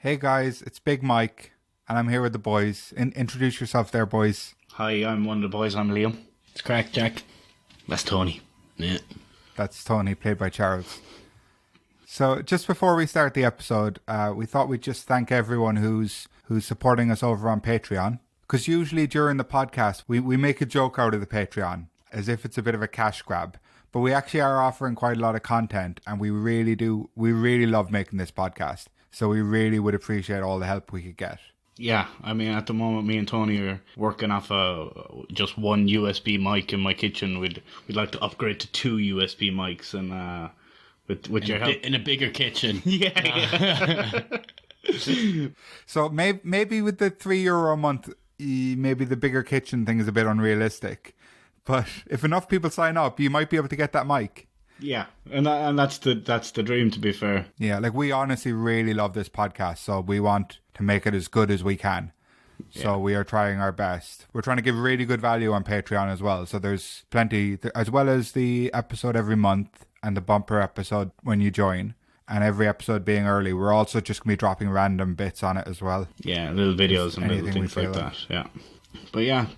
Hey guys, it's Big Mike, and I'm here with the boys. Introduce yourself there, boys. Hi, I'm one of the boys. I'm Liam. It's Crack Jack. That's Tony. Yeah. That's Tony, played by Charles. So, just before we start the episode, we thought we'd just thank everyone who's supporting us over on Patreon. Because usually during the podcast, we make a joke out of the Patreon, as if it's a bit of a cash grab. But we actually are offering quite a lot of content, and we really love making this podcast. So we really would appreciate all the help we could get. Yeah, I mean, at the moment, me and Tony are working off just one USB mic in my kitchen. We'd like to upgrade to two USB mics, and with your help in a bigger kitchen. Yeah. So maybe with the €3 a month, maybe the bigger kitchen thing is a bit unrealistic. But if enough people sign up, you might be able to get that mic. Yeah, and that's the dream, to be fair. Yeah, like we honestly really love this podcast, so we want to make it as good as we can. Yeah. So we are trying our best. We're trying to give really good value on Patreon as well. So there's plenty, as well as the episode every month and the bumper episode when you join, and every episode being early. We're also just going to be dropping random bits on it as well. Yeah, little videos and little things like that. Yeah.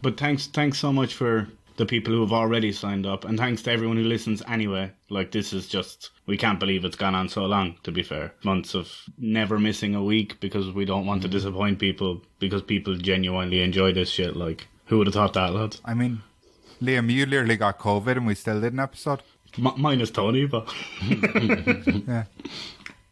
But thanks so much for the people who have already signed up, and thanks to everyone who listens anyway. Like, this is just, we can't believe it's gone on so long, to be fair. Months of never missing a week because we don't want to disappoint people, because people genuinely enjoy this shit. Like, who would have thought that, lads? I mean, Liam, you literally got COVID and we still did an episode. Minus Tony, but yeah,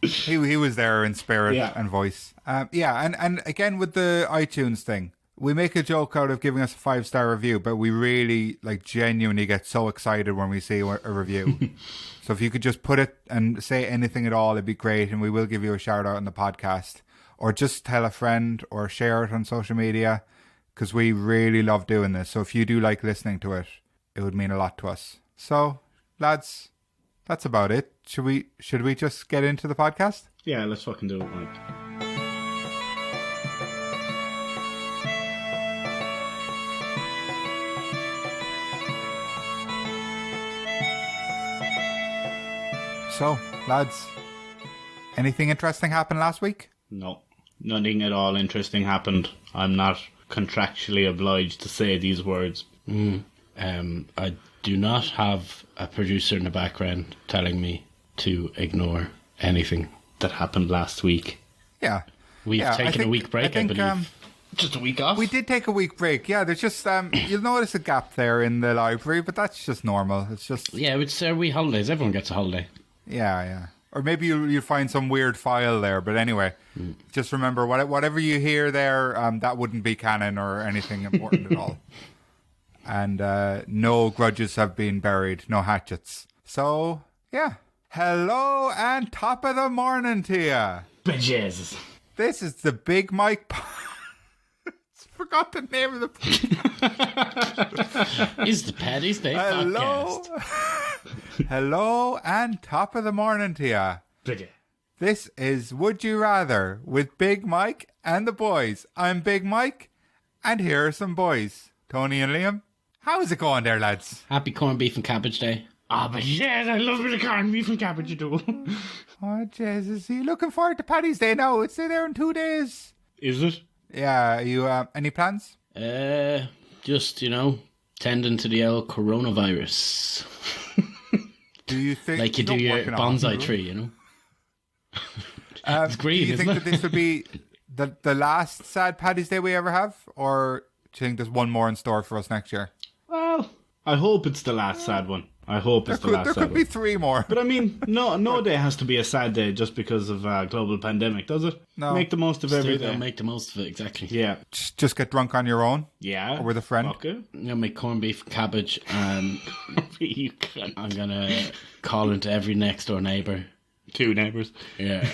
he was there in spirit and voice. And again with the iTunes thing, we make a joke out of giving us a 5-star review, but we really, genuinely get so excited when we see a review. So if you could just put it and say anything at all, it'd be great, and we will give you a shout out on the podcast, or just tell a friend or share it on social media, because we really love doing this. So if you do like listening to it, it would mean a lot to us. So, lads, that's about it. Should we just get into the podcast? Yeah, let's fucking do it, Mike. So, lads, anything interesting happened last week? No, nothing at all interesting happened. I'm not contractually obliged to say these words. I do not have a producer in the background telling me to ignore anything that happened last week. Yeah. We've taken a week break, I believe. Just a week off? We did take a week break, yeah. There's just, you'll notice a gap there in the library, but that's just normal. It's just... Yeah, it's we holidays. Everyone gets a holiday. Yeah. Or maybe you'll find some weird file there, but anyway, just remember, whatever you hear there, that wouldn't be canon or anything important at all. And no grudges have been buried, no hatchets. So, yeah. Hello and top of the morning to you. Bitches. This is the Big Mike... Forgot the name of the podcast. Is the Paddy's Day podcast. Hello and top of the morning to you. Bitches. This is Would You Rather with Big Mike and the boys. I'm Big Mike, and here are some boys. Tony and Liam. How is it going there, lads? Happy corned beef and cabbage day. Ah, but yes, I love the corned beef and cabbage too. Oh, Jesus. Are you looking forward to Paddy's Day now? It's there in 2 days. Is it? Yeah. Are you, any plans? Just, tending to the old coronavirus. Do you think... Like you do your bonsai tree, It's green, do you isn't think it? that this would be the last sad Paddy's Day we ever have? Or do you think there's one more in store for us next year? Well, I hope it's the last sad one. I hope it's the last sad one. There could be 3 more. But I mean, no day has to be a sad day just because of global pandemic, does it? No. Make the most of every day. Make the most of it, exactly. Yeah. Just get drunk on your own? Yeah. Or with a friend? Okay. I'm going to make corned beef and cabbage, and You can. I'm going to call into every next door neighbour. 2 neighbours. Yeah.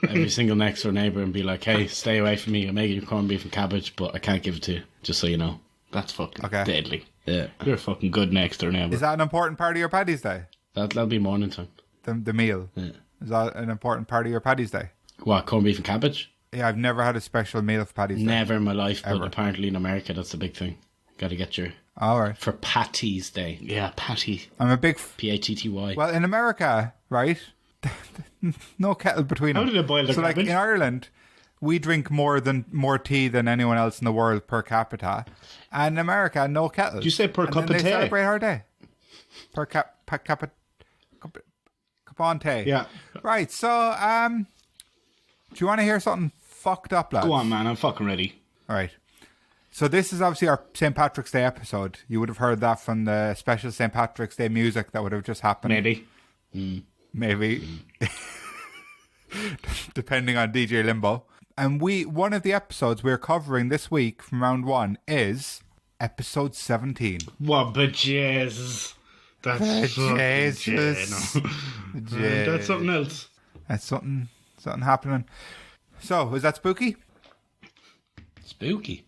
Every single next door neighbour, and be like, hey, stay away from me. I'm making your corned beef and cabbage, but I can't give it to you, just so you know. That's fucking Okay. deadly. Yeah. You're a fucking good next door neighbour. Is that an important part of your Paddy's Day? That'll be morning time. The meal? Yeah. Is that an important part of your Paddy's Day? What, corned beef and cabbage? Yeah, I've never had a special meal for Paddy's Day. Never in my life, Ever. but apparently in America that's a big thing. Got to get your... All right. For Patty's Day. Yeah, Patty. I'm a big... Patty. Well, in America, right, no kettle between How them. did they boil the So, like, cabbage? in Ireland, we drink more tea than anyone else in the world per capita. And in America, no kettle. Did you say per cup of tea? They celebrate our day. Per capita. Capante. Yeah. Right, so, do you want to hear something fucked up, lads? Go on, man. I'm fucking ready. All right. So this is obviously our St. Patrick's Day episode. You would have heard that from the special St. Patrick's Day music that would have just happened. Maybe. Maybe. Depending on DJ Limbo. And one of the episodes we're covering this week from round 1 is episode 17. What bejesus. That's Jesus. That's something else. That's something happening. So, is that spooky? Spooky.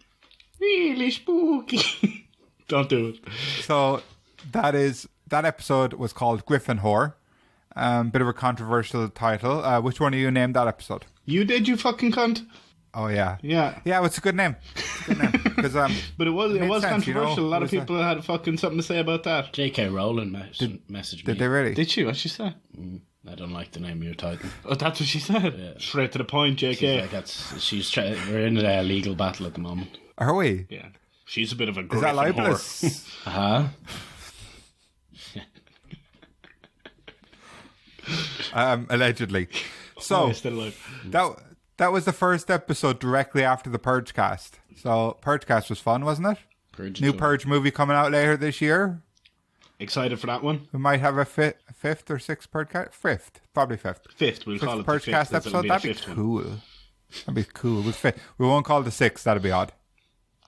Really spooky. Don't do it. So, that episode was called Griffin Whore. Bit of a controversial title. Which one of you named that episode? You did, you fucking cunt. Oh, yeah. Yeah. Yeah, it's a good name. Cause, but it was sense, controversial. A lot of people had fucking something to say about that. J.K. Rowling messaged me. Did they really? Did she? What'd she say? I don't like the name of your title. Oh, that's what she said. Yeah. Straight to the point, J.K. We're in a legal battle at the moment. Are we? Yeah. She's a bit of a Griffin Is that libelous? Uh-huh. Allegedly. So still alive. that was the first episode directly after the Purgecast. So Purgecast was fun, wasn't it? New Purge movie coming out later this year. Excited for that one? We might have a fifth or sixth Purgecast. Probably fifth. Fifth, we'll call it the Purgecast fifth. episode. That'd be cool. That'd be cool. We won't call it the sixth. That'd be odd.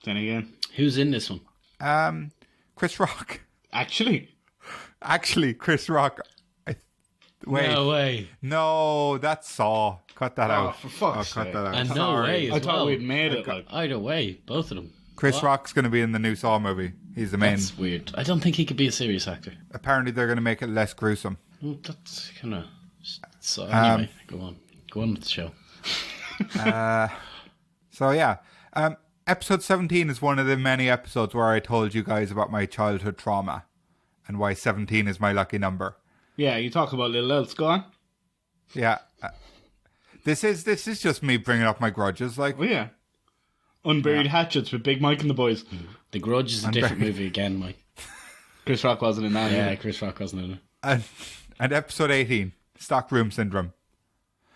Then again, who's in this one? Chris Rock. Actually, Chris Rock. Wait. No way. No, that's Saw. Cut that out. For fuck's sake. Cut that out. And Sorry. no way as I thought well. we'd made it. Either way, both of them. Chris Rock's going to be in the new Saw movie. He's the main. That's weird. I don't think he could be a serious actor. Apparently, they're going to make it less gruesome. That's kind of... So anyway, go on with the show. So yeah, episode 17 is one of the many episodes where I told you guys about my childhood trauma and why 17 is my lucky number. Yeah, you talk about little else. Go on. Yeah, this is just me bringing up my grudges. Like, Oh yeah, Unburied Hatchets with Big Mike and the boys. The Grudge is a different movie again, Mike. Chris Rock wasn't in that. Yeah, Chris Rock wasn't in it. and episode 18, Stockroom Syndrome.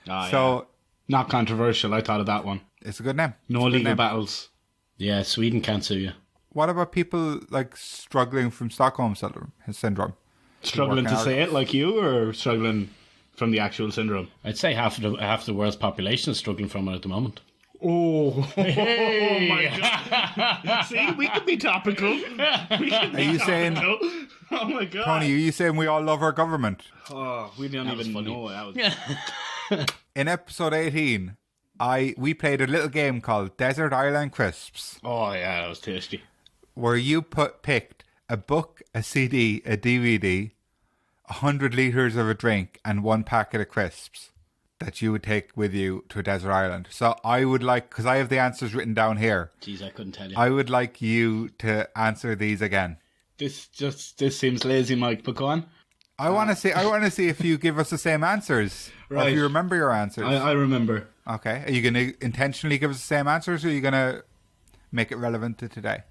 Oh, So yeah. Not controversial. I thought of that one. it's a good name. No legal battles. Yeah, Sweden can't sue you. What about people like struggling from Stockholm syndrome? Struggling to say it like you, or struggling from the actual syndrome? I'd say half the world's population is struggling from it at the moment. Oh, hey. Oh my God. See, we could be topical. Are you saying... Oh my God. Tony, are you saying we all love our government? Oh, we don't even know. That was... In episode 18, we played a little game called Desert Island Crisps, Oh yeah, that was tasty. where you picked a book, a CD, a DVD, 100 litres of a drink, and one packet of crisps that you would take with you to a desert island. So I would like, because I have the answers written down here, Jeez, I couldn't tell you. I would like you to answer these again. This seems lazy, Mike. But go on. I want to see if you give us the same answers. Or Right. if you remember your answers. I remember. Okay. Are you going to intentionally give us the same answers, or are you going to make it relevant to today?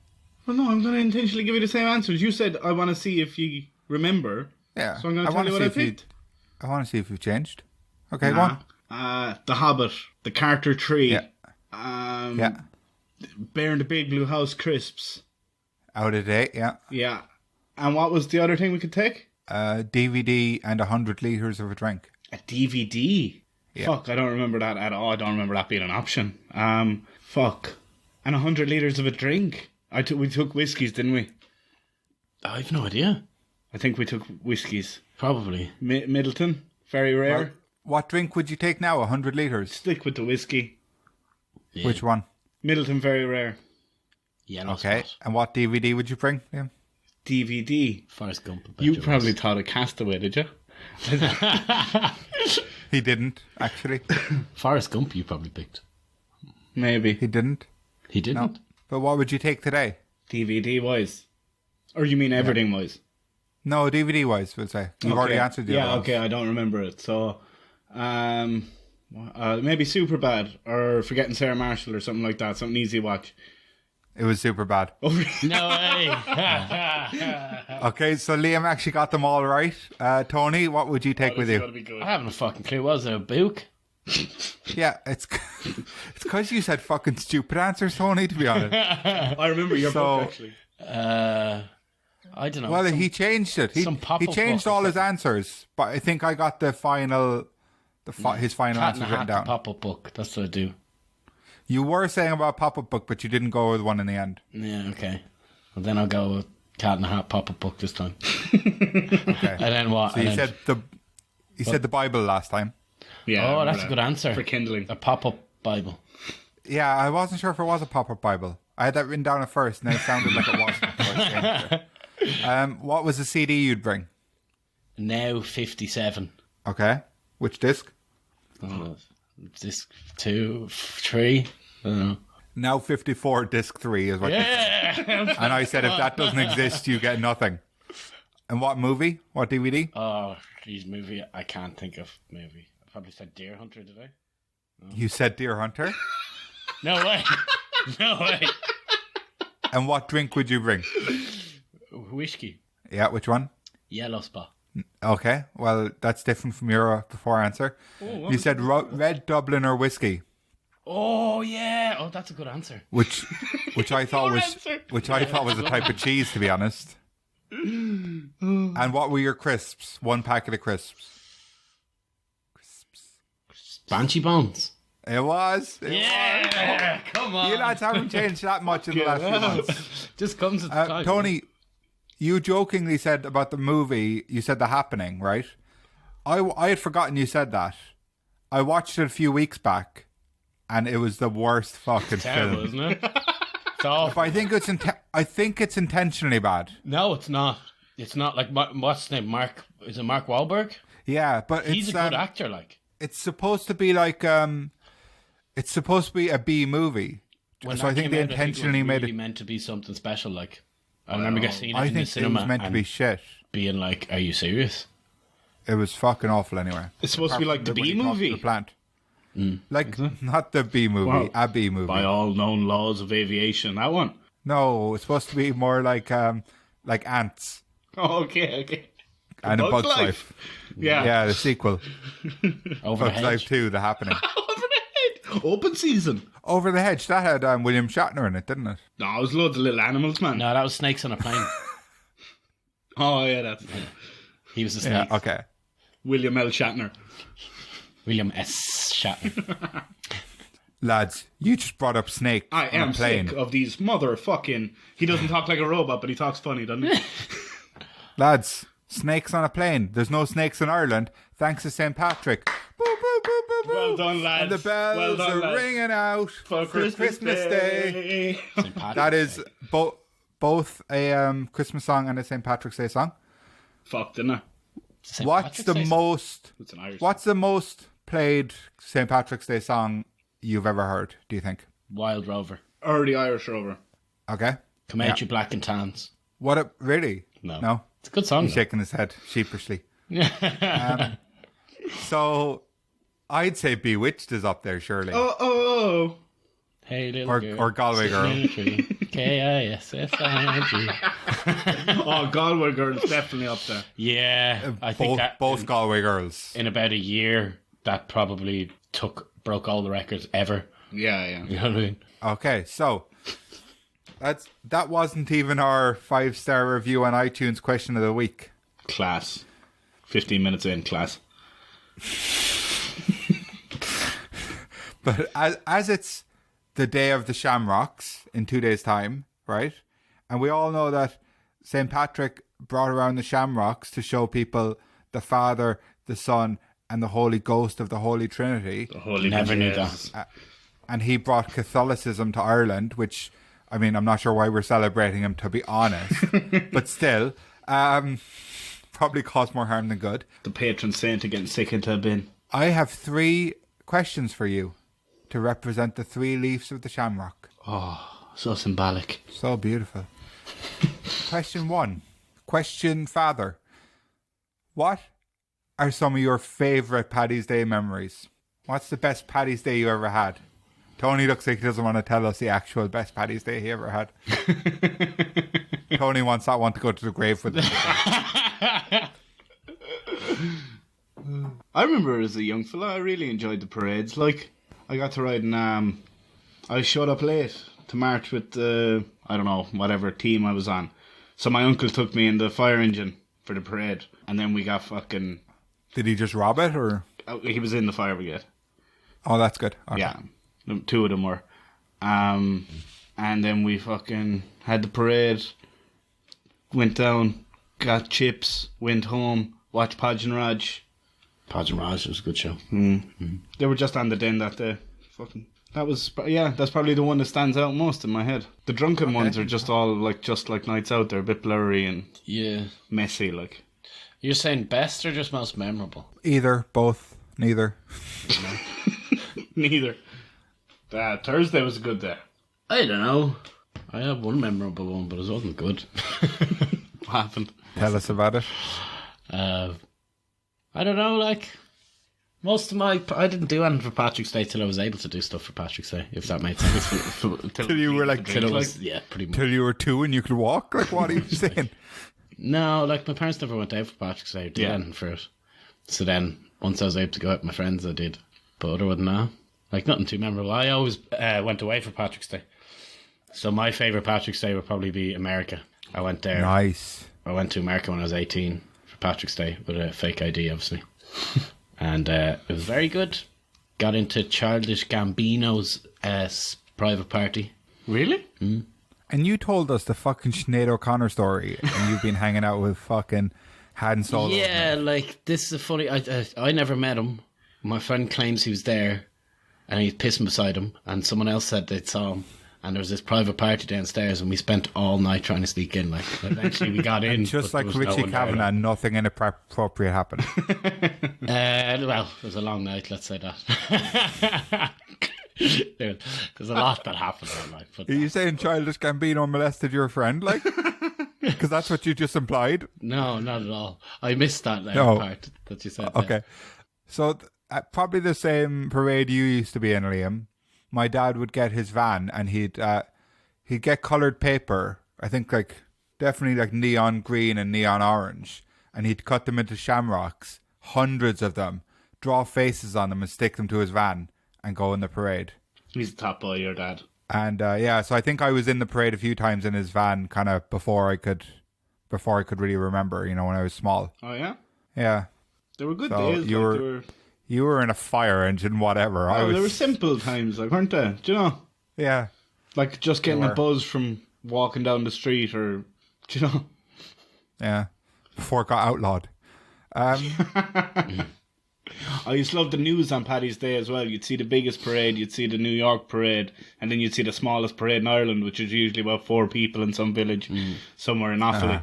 Well, no, I'm going to intentionally give you the same answers. You said I want to see if you remember. Yeah. So I'm going to tell you what I picked. I want to see if you've changed. Okay, go on. The Hobbit, the Carter Tree. Yeah. Yeah. Bear in the Big Blue House crisps. Out of date, yeah. Yeah. And what was the other thing we could take? DVD and 100 litres of a drink. A DVD? Yeah. Fuck, I don't remember that at all. I don't remember that being an option. Fuck. And 100 litres of a drink. We took whiskies, didn't we? I've no idea. I think we took whiskies. Probably. Middleton, very rare. Well, what drink would you take now? 100 litres? Stick with the whiskey. Yeah. Which one? Middleton, very rare. Yellow Okay. Spot. And what DVD would you bring, Liam? DVD. Forrest Gump. I bet You it probably was. thought of Castaway, did you? He didn't, actually. Forrest Gump you probably picked. Maybe. He didn't. He didn't. But what would you take today? DVD wise. Or you mean everything wise? No, DVD wise, we'll say. You've already answered the Yeah, other ones. okay, I don't remember it. So, Maybe Superbad or Forgetting Sarah Marshall or something like that. Something easy to watch. It was super bad. No way. Okay, so Liam actually got them all right. Tony, what would you take with you? I haven't a fucking clue. Was it a book? Yeah, it's because you said fucking stupid answers, Tony, to be honest. I remember your book, actually. I don't know. Well, he changed it. He changed all his answers, but I think I got the final, his final answers written down. Pop-up book. That's what I do. You were saying about pop-up book, but you didn't go with one in the end. Yeah, okay. Well, then I'll go with Cat in the Hat pop-up book this time. Okay. And then what? So you said the Bible last time. Yeah. Oh, that's a good answer. For Kindling. A pop-up Bible. Yeah, I wasn't sure if it was a pop-up Bible. I had that written down at first, and then it sounded like it wasn't. What was the CD you'd bring? Now 57. Okay. Which disc? Disc 2, 3. I don't know. Now 54, disc 3 is what you said. And I said if that doesn't exist, you get nothing. And what movie? What DVD? Oh, geez, movie. I can't think of movie. I probably said Deer Hunter, did I? No. You said Deer Hunter? No way. No way. And what drink would you bring? Whiskey. Yeah, which one? Yellow Spot. Okay, well, that's different from your before answer. You said red Dubliner whiskey. Oh yeah. Oh, that's a good answer. Which I thought was a type of cheese, to be honest. And what were your crisps? One packet of crisps. Banshee Bones. It was. Yeah. Come on. You lads haven't changed that much in the last few months. Just comes at the time. Tony, you jokingly said about the movie, you said The Happening, right? I had forgotten you said that. I watched it a few weeks back, and it was the worst fucking terrible, film. Isn't it? It's awful. I think it's intentionally bad. No, it's not. It's not like what's his name? Is it Mark Wahlberg? Yeah, but he's a good actor. Like it's supposed to be like it's supposed to be a B movie. So I think they intentionally made it meant to be something special. Like I remember seeing it in the cinema. It was meant to be shit. Being like, "Are you serious?" It was fucking awful. Anyway, it's supposed to be like the B movie. The plant. Like not the B movie, a B movie. By all known laws of aviation, that one. No, it's supposed to be more like Ants. Oh, okay. And A Bug's Life. Yeah, the sequel. Over Bug's the Life Hedge. 2, The Happening. Over the Hedge. Open season. Over the Hedge. That had William Shatner in it, didn't it? No, it was loads of little animals, man. No, that was Snakes on a Plane. Oh, yeah, that's... He was the snake. Yeah, okay. William L. Shatner. William S. Shatner. Lads, you just brought up Snake I on am a plane. sick of these motherfucking... He doesn't talk like a robot, but he talks funny, doesn't he? Lads, snakes on a plane. There's no snakes in Ireland. Thanks to St. Patrick. Boo, boo, boo, boo, boo. Well done, lads. And the bells are lads. ringing out For Christmas Day. That is both a Christmas song and a St. Patrick's Day song. Fuck, didn't I? What's the most played St. Patrick's Day song you've ever heard, do you think? Wild Rover. Or the Irish Rover. Okay. Come out, you black and tans. Really? No. It's a good song. He's shaking his head sheepishly. So, I'd say Bewitched is up there, surely. Oh. Hey, little girl. Or Galway Girl. K-I-S-S-I-N-G. Oh, Galway Girl is definitely up there. Yeah. I think both Galway Girls. In about a year, that probably broke all the records ever. Yeah. You know what I mean? Okay, so that wasn't even our 5-star review on iTunes question of the week. Class. 15 minutes in, class. But as it's the day of the Shamrocks in 2 days' time, right? And we all know that St. Patrick brought around the Shamrocks to show people the Father, the Son, and the Holy Ghost of the Holy Trinity. The Holy Never knew that. And he brought Catholicism to Ireland, which, I mean, I'm not sure why we're celebrating him, to be honest. But still, probably caused more harm than good. The patron saint of getting sick into a bin. I have 3 questions for you to represent the 3 leaves of the shamrock. Oh, so symbolic. So beautiful. Question 1. Question Father. What are some of your favourite Paddy's Day memories? What's the best Paddy's Day you ever had? Tony looks like he doesn't want to tell us the actual best Paddy's Day he ever had. Tony wants that one to go to the grave with him. I remember as a young fella, I really enjoyed the parades. Like, I got to ride in, I showed up late to march with I don't know, whatever team I was on. So my uncle took me in the fire engine for the parade. And then we got fucking... Did he just rob it, or...? He was in the fire brigade. Oh, that's good. Okay. Yeah, 2 of them were. And then we fucking had the parade, went down, got chips, went home, watched Podge and Raj. Podge and Raj was a good show. They were just on the den that day. Fucking... That was, yeah, that's probably the one that stands out most in my head. The drunken ones are just all just like nights out. They're a bit blurry and messy. Like, you're saying best or just most memorable? Either, both, neither. Neither. Thursday was a good day. I don't know. I have one memorable one, but it wasn't good. What happened? Tell us about it. I don't know, like... Most of I didn't do anything for Patrick's Day till I was able to do stuff for Patrick's Day, if that made sense. Till you were like, pretty much. Till you were 2 and you could walk? Like, what are you saying? No, like, my parents never went out for Patrick's Day, did anything for it. So then, once I was able to go out with my friends, I did. But other than that, like, nothing too memorable. I always went away for Patrick's Day. So my favourite Patrick's Day would probably be America. I went there. Nice. I went to America when I was 18 for Patrick's Day, with a fake ID, obviously. And it was very good. Got into Childish Gambino's private party. Really? Mm. And you told us the fucking Sinead O'Connor story, and you've been hanging out with fucking Han Solo. Yeah, like, this is a funny... I never met him. My friend claims he was there, and he's pissing beside him, and someone else said they saw him. And there was this private party downstairs, and we spent all night trying to sneak in. Like, eventually we got in. Just like Richie Kavanagh, nothing inappropriate happened. Well, it was a long night, let's say that. There's a lot that happened all night. But are you saying Childish Gambino molested your friend? Like, because that's what you just implied. No, not at all. I missed that part that you said. Okay, there. so probably the same parade you used to be in, Liam. My dad would get his van and he'd get coloured paper, I think definitely like neon green and neon orange, and he'd cut them into shamrocks, hundreds of them, draw faces on them and stick them to his van and go in the parade. He's the top boy, your dad. And so I think I was in the parade a few times in his van kind of before I could really remember, when I was small. Oh yeah? Yeah. They were good days. You were in a fire engine, whatever. Oh, they were simple times, like, weren't they? Do you know? Yeah. Like, just getting a buzz from walking down the street, or, do you know? Yeah. Before it got outlawed. I used to love the news on Paddy's Day as well. You'd see the biggest parade, you'd see the New York parade, and then you'd see the smallest parade in Ireland, which is usually about 4 people in some village somewhere in Offaly.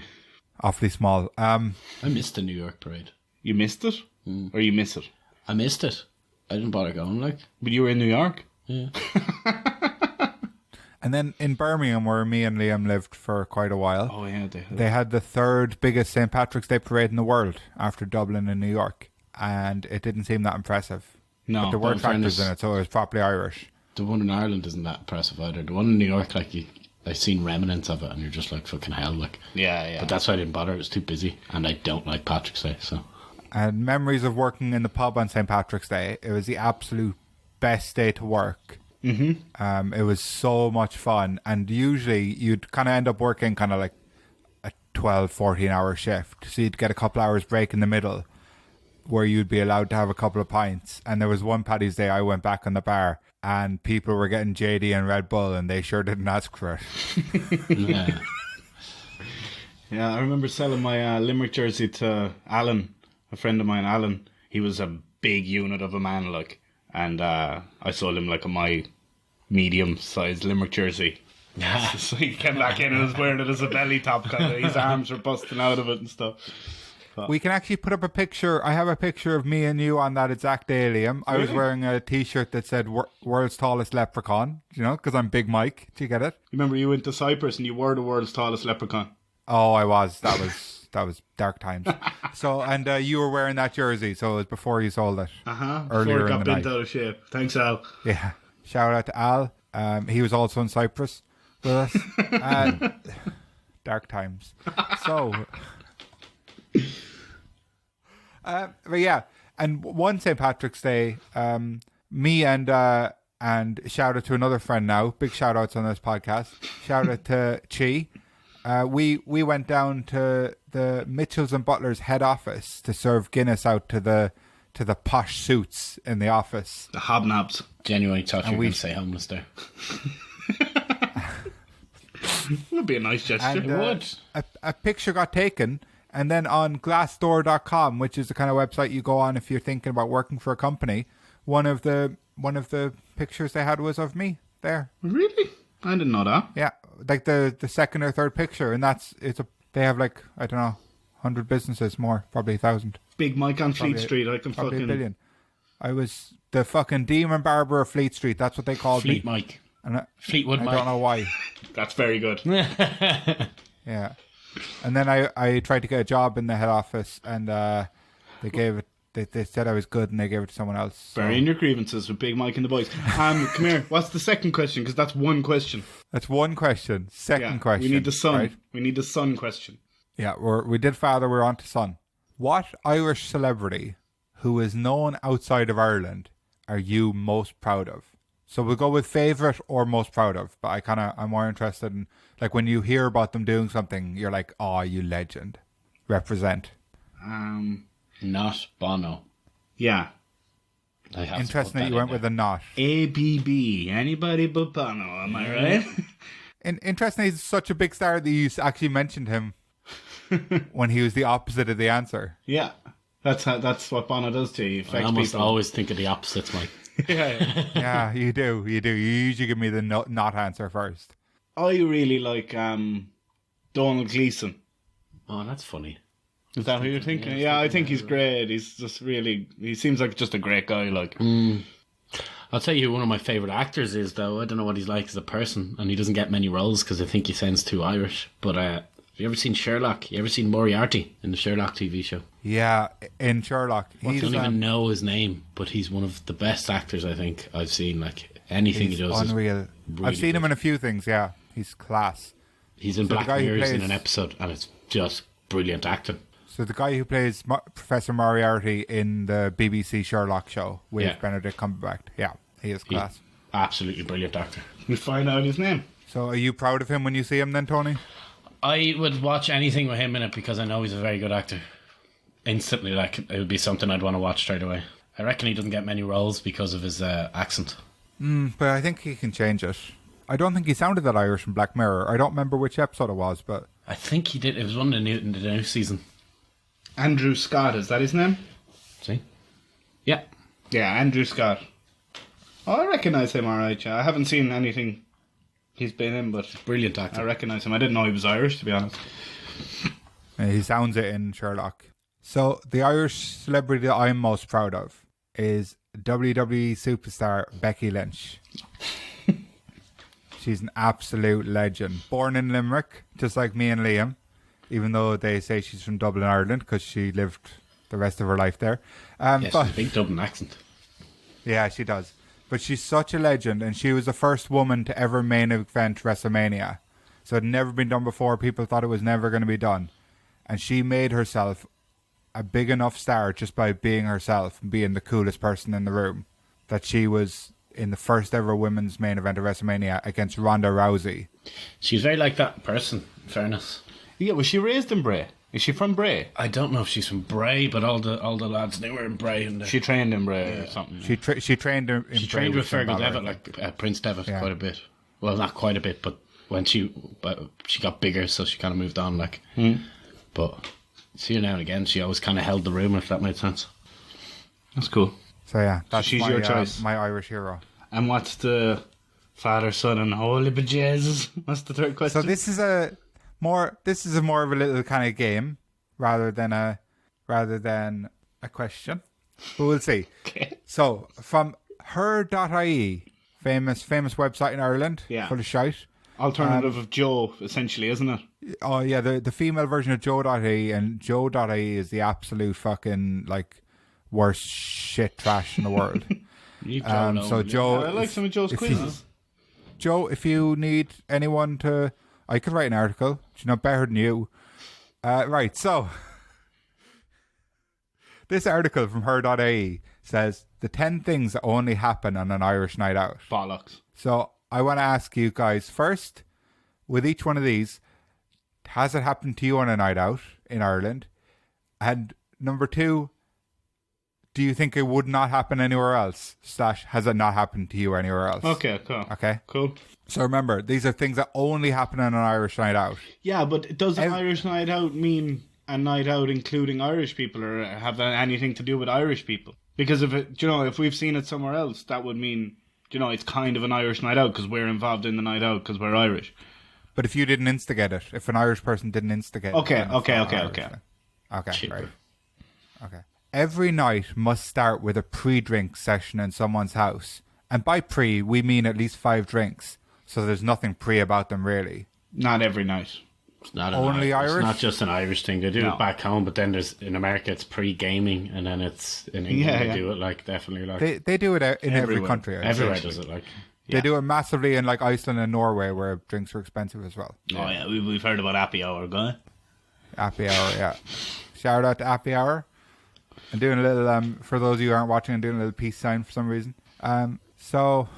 Awfully small. I missed the New York parade. You missed it? Or you miss it? I missed it. I didn't bother going, like. But you were in New York? Yeah. And then in Birmingham, where me and Liam lived for quite a while. Oh, yeah. They had the 3rd biggest St. Patrick's Day parade in the world after Dublin and New York. And it didn't seem that impressive. No. But there were tractors in it, so it was properly Irish. The one in Ireland isn't that impressive either. The one in New York, like, I've seen remnants of it, and you're just like, fucking hell, like. Yeah. But that's why I didn't bother. It was too busy, and I don't like Patrick's Day, so. And memories of working in the pub on St. Patrick's Day. It was the absolute best day to work. Mm-hmm. It was so much fun. And usually you'd kind of end up working kind of like a 12, 14-hour shift. So you'd get a couple hours break in the middle where you'd be allowed to have a couple of pints. And there was one Paddy's Day I went back on the bar and people were getting JD and Red Bull and they sure didn't ask for it. Yeah. Yeah, I remember selling my Limerick jersey to Alan. A friend of mine, Alan, he was a big unit of a man, like, and I sold him like my medium-sized Limerick jersey. So he came back in and was wearing it as a belly top, kind of. His arms were busting out of it and stuff. But we can actually put up a picture. I have a picture of me and you on that exact day, Liam. I was wearing a T-shirt that said "World's Tallest Leprechaun," because I'm Big Mike. Do you get it? Remember, you went to Cyprus and you were the world's tallest leprechaun. Oh, I was. That was. was dark times. So, and you were wearing that jersey, so it was before you sold it. Before it got bent out of shape. Thanks, Al. Yeah. Shout out to Al. He was also in Cyprus with us. Dark times. So, but yeah, and one St. Patrick's Day, me and shout out to another friend now. Big shout outs on this podcast. Shout out to Chi. We went down to the Mitchells and Butlers head office to serve Guinness out to the posh suits in the office. The hobnobs. Genuinely thought you were going to say homeless there. Would be a nice gesture. And, it would. A picture got taken, and then on Glassdoor.com, which is the kind of website you go on if you're thinking about working for a company, one of the pictures they had was of me there. Really? I didn't know that. Yeah, like the second or third picture, and they have like, I don't know, 100 businesses more, probably 1,000. Big Mike on Fleet Street. I can probably fucking... a billion. I was the fucking demon barber of Fleet Street. That's what they called Fleet me. Mike. And Fleetwood Mike. I don't know why. That's very good. Yeah. And then I tried to get a job in the head office, and they gave it. They said I was good, and they gave it to someone else. So. Burying your grievances with Big Mike and the boys. Come here. What's the second question? Because that's one question. That's one question. Second question. We need the son. Right? We need the son question. Yeah, we did father. We're on to son. What Irish celebrity who is known outside of Ireland are you most proud of? So we'll go with favourite or most proud of. But I'm more interested in, like, when you hear about them doing something, you're like, oh, you legend. Represent. Not Bono. Yeah. Interesting that you went with a not. ABB. Anybody but Bono, am I right? Interesting he's such a big star that you actually mentioned him when he was the opposite of the answer. Yeah. That's what Bono does to you. I almost always think of the opposites, Mike. Yeah, you do. You usually give me the not answer first. I really like Donald Gleeson. Oh, that's funny. Is that who you're thinking? Yeah, I think he's great. He's just really... He seems like just a great guy. Like, I'll tell you who one of my favourite actors is, though. I don't know what he's like as a person, and he doesn't get many roles because I think he sounds too Irish. But have you ever seen Sherlock? You ever seen Moriarty in the Sherlock TV show? Yeah, in Sherlock. I don't even know his name, but he's one of the best actors I think I've seen. Like, anything he does unreal. Really I've seen good. him in a few things, yeah. He's class. He's in Black Mirror in an episode, and it's just brilliant acting. So the guy who plays Professor Moriarty in the BBC Sherlock show with Benedict Cumberbatch. Yeah, he is class. He's absolutely brilliant actor. we find out his name. So are you proud of him when you see him then, Tony? I would watch anything with him in it because I know he's a very good actor. Instantly, like, it would be something I'd want to watch straight away. I reckon he doesn't get many roles because of his accent. But I think he can change it. I don't think he sounded that Irish in Black Mirror. I don't remember which episode it was, but... I think he did. It was one of the new season. Andrew Scott, is that his name? See? Yeah. Yeah, Andrew Scott. Oh, I recognise him alright, yeah. I haven't seen anything he's been in, but... Brilliant actor. I recognise him. I didn't know he was Irish, to be honest. He sounds it in Sherlock. So, the Irish celebrity that I'm most proud of is WWE superstar Becky Lynch. She's an absolute legend. Born in Limerick, just like me and Liam, even though they say she's from Dublin, Ireland, because she lived the rest of her life there. She's a big Dublin accent. Yeah, she does. But she's such a legend, and she was the first woman to ever main event WrestleMania. So it had never been done before. People thought it was never going to be done. And she made herself a big enough star just by being herself and being the coolest person in the room, that she was in the first ever women's main event of WrestleMania against Ronda Rousey. She's very like that person, in fairness. Yeah, was she raised in Bray? Is she from Bray? I don't know if she's from Bray, but all the lads knew her in Bray. And she trained in Bray or something. She trained in she Bray trained with Fergal Balor, Devitt, like Prince Devitt, quite a bit. Well, not quite a bit, but when she got bigger, so she kind of moved on. Like, but see her now and again. She always kind of held the room, if that made sense. That's cool. So yeah, that's she's your choice. My Irish hero. And what's the Father, Son, and Holy Bejesus? What's the third question? So this is more of a little kind of game rather than a question. But we'll see. Okay. So from her.ie, famous website in Ireland, full of shite. Alternative of Joe, essentially, isn't it? Oh yeah, the female version of Joe.ie, and Joe.ie is the absolute fucking like worst shit trash in the world. So Joe, I like some of Joe's quizzes. Joe, if you need anyone to, I could write an article. She's not better than you. Right, so this article from her.ie says the 10 things that only happen on an Irish night out. Bollocks. So I want to ask you guys first, with each one of these, has it happened to you on a night out in Ireland? And number 2, do you think it would not happen anywhere else? / has it not happened to you anywhere else? Okay, cool. Okay. Cool. So remember, these are things that only happen on an Irish night out. Yeah, but does an Irish night out mean a night out including Irish people, or have that anything to do with Irish people? Because if we've seen it somewhere else, that would mean, it's kind of an Irish night out because we're involved in the night out because we're Irish. But if you didn't instigate it, if an Irish person didn't instigate it. Okay. Okay, right. Okay. Every night must start with a pre-drink session in someone's house. And by pre, we mean at least 5 drinks. So there's nothing pre about them, really. Not every night. It's not only Irish. It's not just an Irish thing. They do it back home, but then in America it's pre-gaming, and then it's in England they do it definitely they do it in every country. Everywhere does it They do it massively in Iceland and Norway, where drinks are expensive as well. Yeah. Oh yeah, we've heard about Happy Hour, guy. Happy Hour, yeah. Shout out to Happy Hour. I'm doing a little for those of you who aren't watching, I'm doing a little peace sign for some reason. So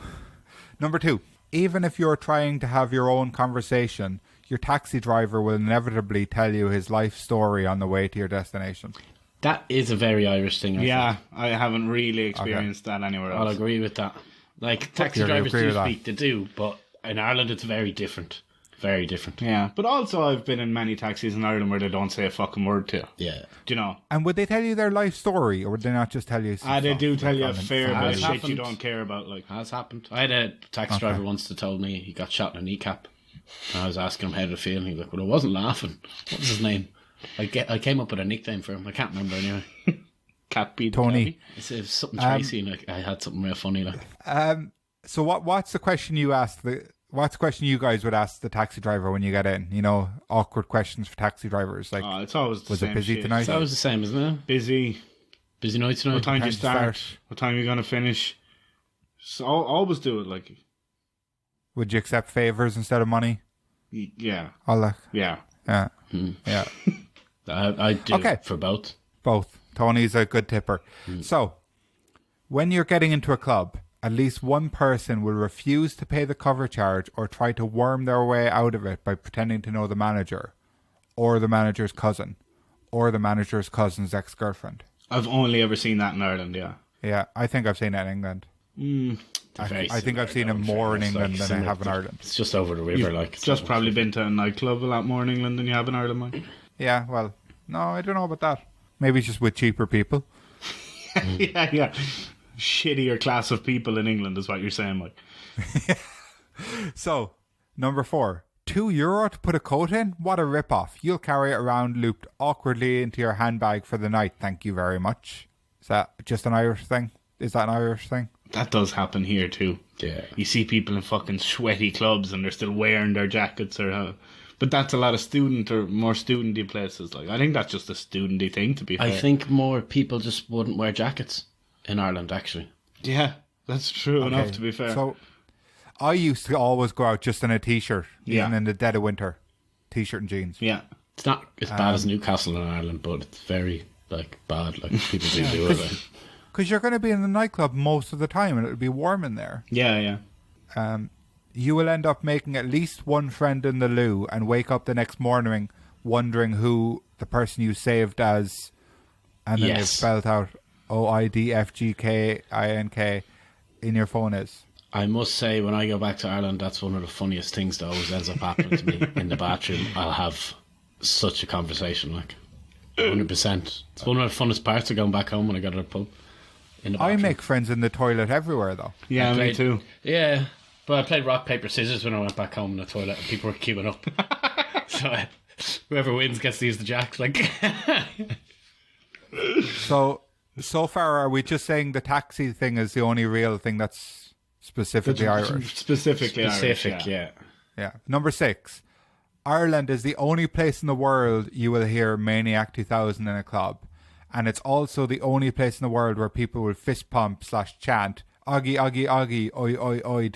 number 2, even if you're trying to have your own conversation, your taxi driver will inevitably tell you his life story on the way to your destination. That is a very Irish thing. I haven't really experienced that anywhere else. I'll agree with that. Like, taxi drivers do speak, they do, but in Ireland it's very different. Very different. Yeah, but also I've been in many taxis in Ireland where they don't say a fucking word to you. Yeah. Do you know? And would they tell you their life story, or would they not just tell you some they do tell you a comment? fair bit of shit you don't care about. Has happened. I had a taxi driver once that told me he got shot in a kneecap. And I was asking him how did it feel, and he was like, well, I wasn't laughing. What was his name? I came up with a nickname for him. I can't remember anyway. Cat B. Tony. It was something Tracy, and I had something real funny. So what's the question you asked? What's the question you guys would ask the taxi driver when you get in? Awkward questions for taxi drivers. Like, it's always the was same it busy shit. tonight? It's always the same, isn't it? Busy night tonight. What time do you start? What time are you going to finish? So I'll always do it. Like, would you accept favors instead of money? Yeah. Yeah. Yeah. I do for both. Both. Tony's a good tipper. So, when you're getting into a club, at least one person will refuse to pay the cover charge or try to worm their way out of it by pretending to know the manager, or the manager's cousin, or the manager's cousin's ex-girlfriend. I've only ever seen that in Ireland, yeah. Yeah, I think I've seen it in England. I think I've seen it more in England than I have in Ireland. It's just over the river. You've just probably been to a nightclub a lot more in England than you have in Ireland, Mike. Yeah, well, no, I don't know about that. Maybe just with cheaper people. Yeah. Shittier class of people in England is what you're saying, Mike. So, number 4. €2 to put a coat in? What a rip-off. You'll carry it around looped awkwardly into your handbag for the night. Thank you very much. Is that just an Irish thing? Is that an Irish thing? That does happen here too. Yeah. You see people in fucking sweaty clubs and they're still wearing their jackets but that's a lot of student or more studenty places. Like, I think that's just a studenty thing, to be fair. I think more people just wouldn't wear jackets in Ireland, actually. Yeah, that's true enough, to be fair. So, I used to always go out just in a t-shirt, even in the dead of winter. T-shirt and jeans. Yeah. It's not as bad as Newcastle in Ireland, but it's very, bad. Like, people do it. Because you're going to be in the nightclub most of the time and it'll be warm in there. Yeah. You will end up making at least one friend in the loo and wake up the next morning wondering who the person you saved as, and then they've spelled out OIDFGKINK in your phone is. I must say, when I go back to Ireland, that's one of the funniest things that always ends up happening to me in the bathroom. I'll have such a conversation, 100%. It's one of the funnest parts of going back home when I go to the pub. I make friends in the toilet everywhere, though. Yeah, me too. Yeah, but I played rock, paper, scissors when I went back home in the toilet and people were queuing up. So whoever wins gets to use the jacks. So far, are we just saying the taxi thing is the only real thing that's specifically Irish? Specific, yeah. Yeah. Number 6. Ireland is the only place in the world you will hear Maniac 2000 in a club. And it's also the only place in the world where people will fist pump / chant Oggy, Oggy, Oggy, oi, oi, oi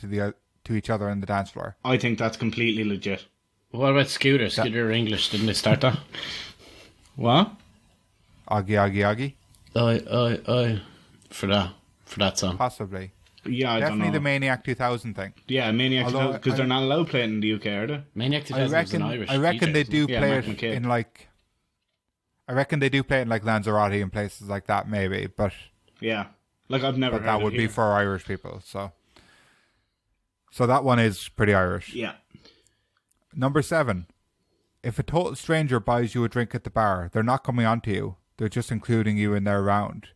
to each other on the dance floor. I think that's completely legit. What about Scooter? Scooter English, didn't they start that? What? Oggy, Oggy, Oggy. Oi. For that song. Possibly. Yeah, I Definitely don't know. the Maniac 2000 thing. Yeah, Maniac 2000, because they're not allowed playing in the UK, are they? Maniac 2000 is an Irish I reckon DJ, they do Yeah, play Mac it McCabe. in like... I reckon they do play it in like Lanzarote and places like that, maybe, but Yeah. Like, I've never heard that it would be here. for Irish people, so that one is pretty Irish. Yeah. Number 7. If a total stranger buys you a drink at the bar, they're not coming on to you. They're just including you in their round.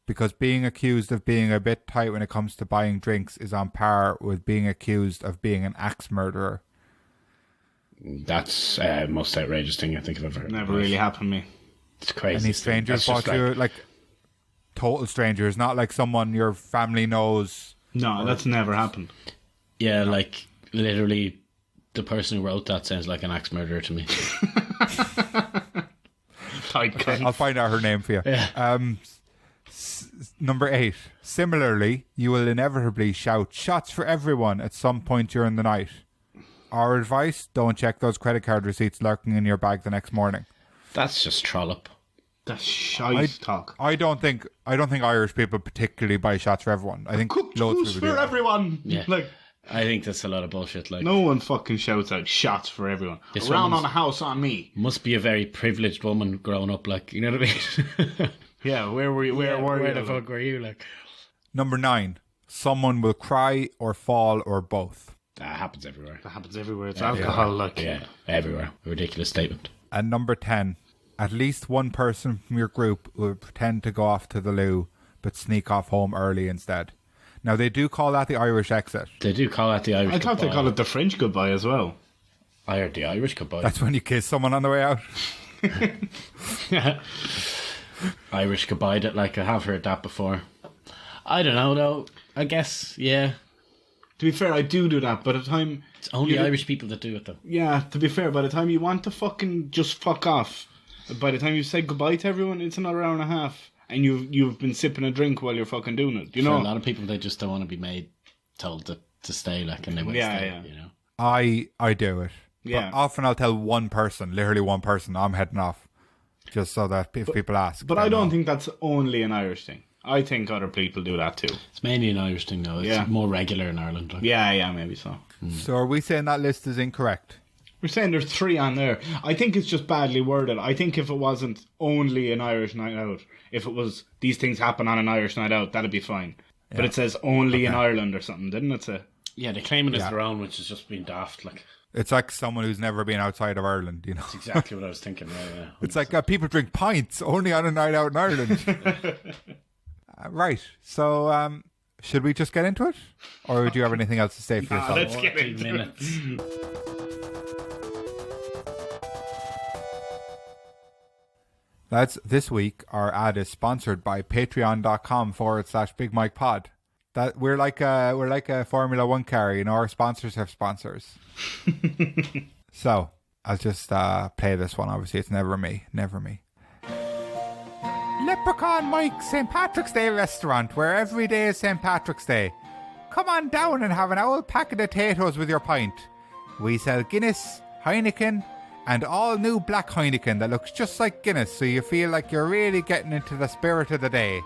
Because being accused of being a bit tight when it comes to buying drinks is on par with being accused of being an axe murderer. That's most outrageous thing I think I've ever heard. Never really happened to me. It's crazy. Any strangers bought you, like total strangers, not like someone your family knows? No, that's never happened. Yeah, like literally the person who wrote that sounds like an axe murderer to me. Tight cunt. I'll find out her name for you. Yeah. Number 8. Similarly, you will inevitably shout shots for everyone at some point during the night. Our advice, don't check those credit card receipts lurking in your bag the next morning. That's just trollop. That's shite talk. I don't think Irish people particularly buy shots for everyone. I think Cooked loads of goose people for do. everyone. Yeah. Like, I think that's a lot of bullshit. Like, no one fucking shouts out shots for everyone. This Round woman's- on a house on me. must be a very privileged woman growing up. Like, you know what I mean? Yeah, where were you? Where the fuck were you? Like, Number 9. Someone will cry or fall or both. that happens everywhere. That happens everywhere. It's alcohol, like. Yeah, everywhere. A ridiculous statement. And number 10. At least one person from your group will pretend to go off to the loo, but sneak off home early instead. Now, they do call that the Irish exit. They do call that the Irish. I thought they goodbye. called it the French goodbye as well. I heard the Irish goodbye. That's when you kiss someone on the way out. Irish goodbye. That like I have heard that before. I don't know though. I guess yeah. To be fair, I do that, but at the time... It's only you- Irish people that do it though. Yeah, to be fair, by the time you want to fucking just fuck off, by the time you say goodbye to everyone, it's another hour and a half, and you've been sipping a drink while you're fucking doing it. You For know? a lot of people, they just don't want to be told to stay, like, and they won't Yeah, stay. yeah. You know. I do it. Yeah. But often I'll tell one person, literally one person, I'm heading off. Just so that if people ask. But they I don't know. think that's only an Irish thing. I think other people do that too. It's mainly an Irish thing though. It's Yeah. more regular in Ireland. Like. Yeah, maybe so. So are we saying that list is incorrect? We're saying there's 3 on there. I think it's just badly worded. I think if it wasn't only an Irish night out, if it was these things happen on an Irish night out, that'd be fine. But it says only in Ireland or something, didn't it say? Yeah, they claim it as Yeah. their own, which is just being daft. Like, It's like someone who's never been outside of Ireland, you know. it's exactly what I was thinking. Yeah. It's like people drink pints only on a night out in Ireland. Right. So should we just get into it? Or would you have anything else to say for yourself? Let's get 40 into minutes. Lads, this week our ad is sponsored by patreon.com/BigMikePod. That we're like a Formula One car, you know, our sponsors have sponsors. So I'll just play this one. Obviously it's never me. Leprechaun Mike's St. Patrick's Day restaurant, where every day is St. Patrick's Day. Come on down and have an old packet of potatoes with your pint. We sell Guinness, Heineken, and all new black Heineken that looks just like Guinness, so you feel like you're really getting into the spirit of the day.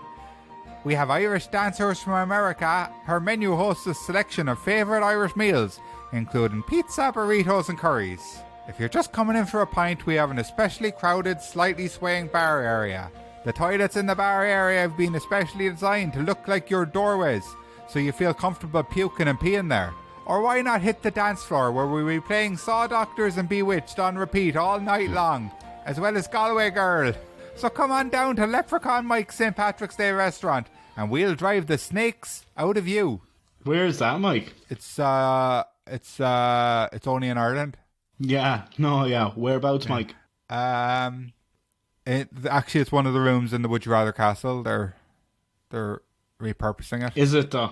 We have Irish dancers from America. Her menu hosts a selection of favourite Irish meals, including pizza, burritos and curries. If you're just coming in for a pint, we have an especially crowded, slightly swaying bar area. The toilets in the bar area have been especially designed to look like your doorways, so you feel comfortable puking and peeing there. Or why not hit the dance floor, where we'll be playing Saw Doctors and Bewitched on repeat all night long, as well as Galway Girl. So come on down to Leprechaun Mike's St. Patrick's Day restaurant, and we'll drive the snakes out of you. Where's that, Mike? It's only in Ireland. Yeah. Whereabouts, Mike? Actually, it's one of the rooms in the Would You Rather Castle. They're repurposing it. Is it though?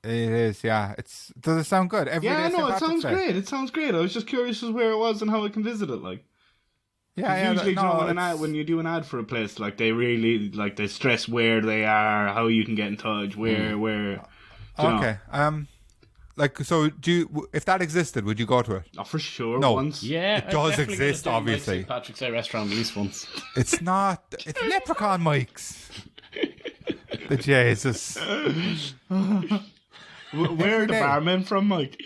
It is, yeah. Does it sound good? Every day no, St. it Patrick's sounds Day. great. It sounds great. I was just curious as where it was and how I can visit it. Like, Yeah, usually, when you do an ad for a place, like they really they stress where they are, how you can get in touch, where. Okay. Like, so if that existed, would you go to it? Oh, for sure. No. Once. Yeah, it does exist, obviously. St. Patrick's Day restaurant at least once. It's not. It's Leprechaun Mike's. The Jesus. Where are the barmen from, Mike?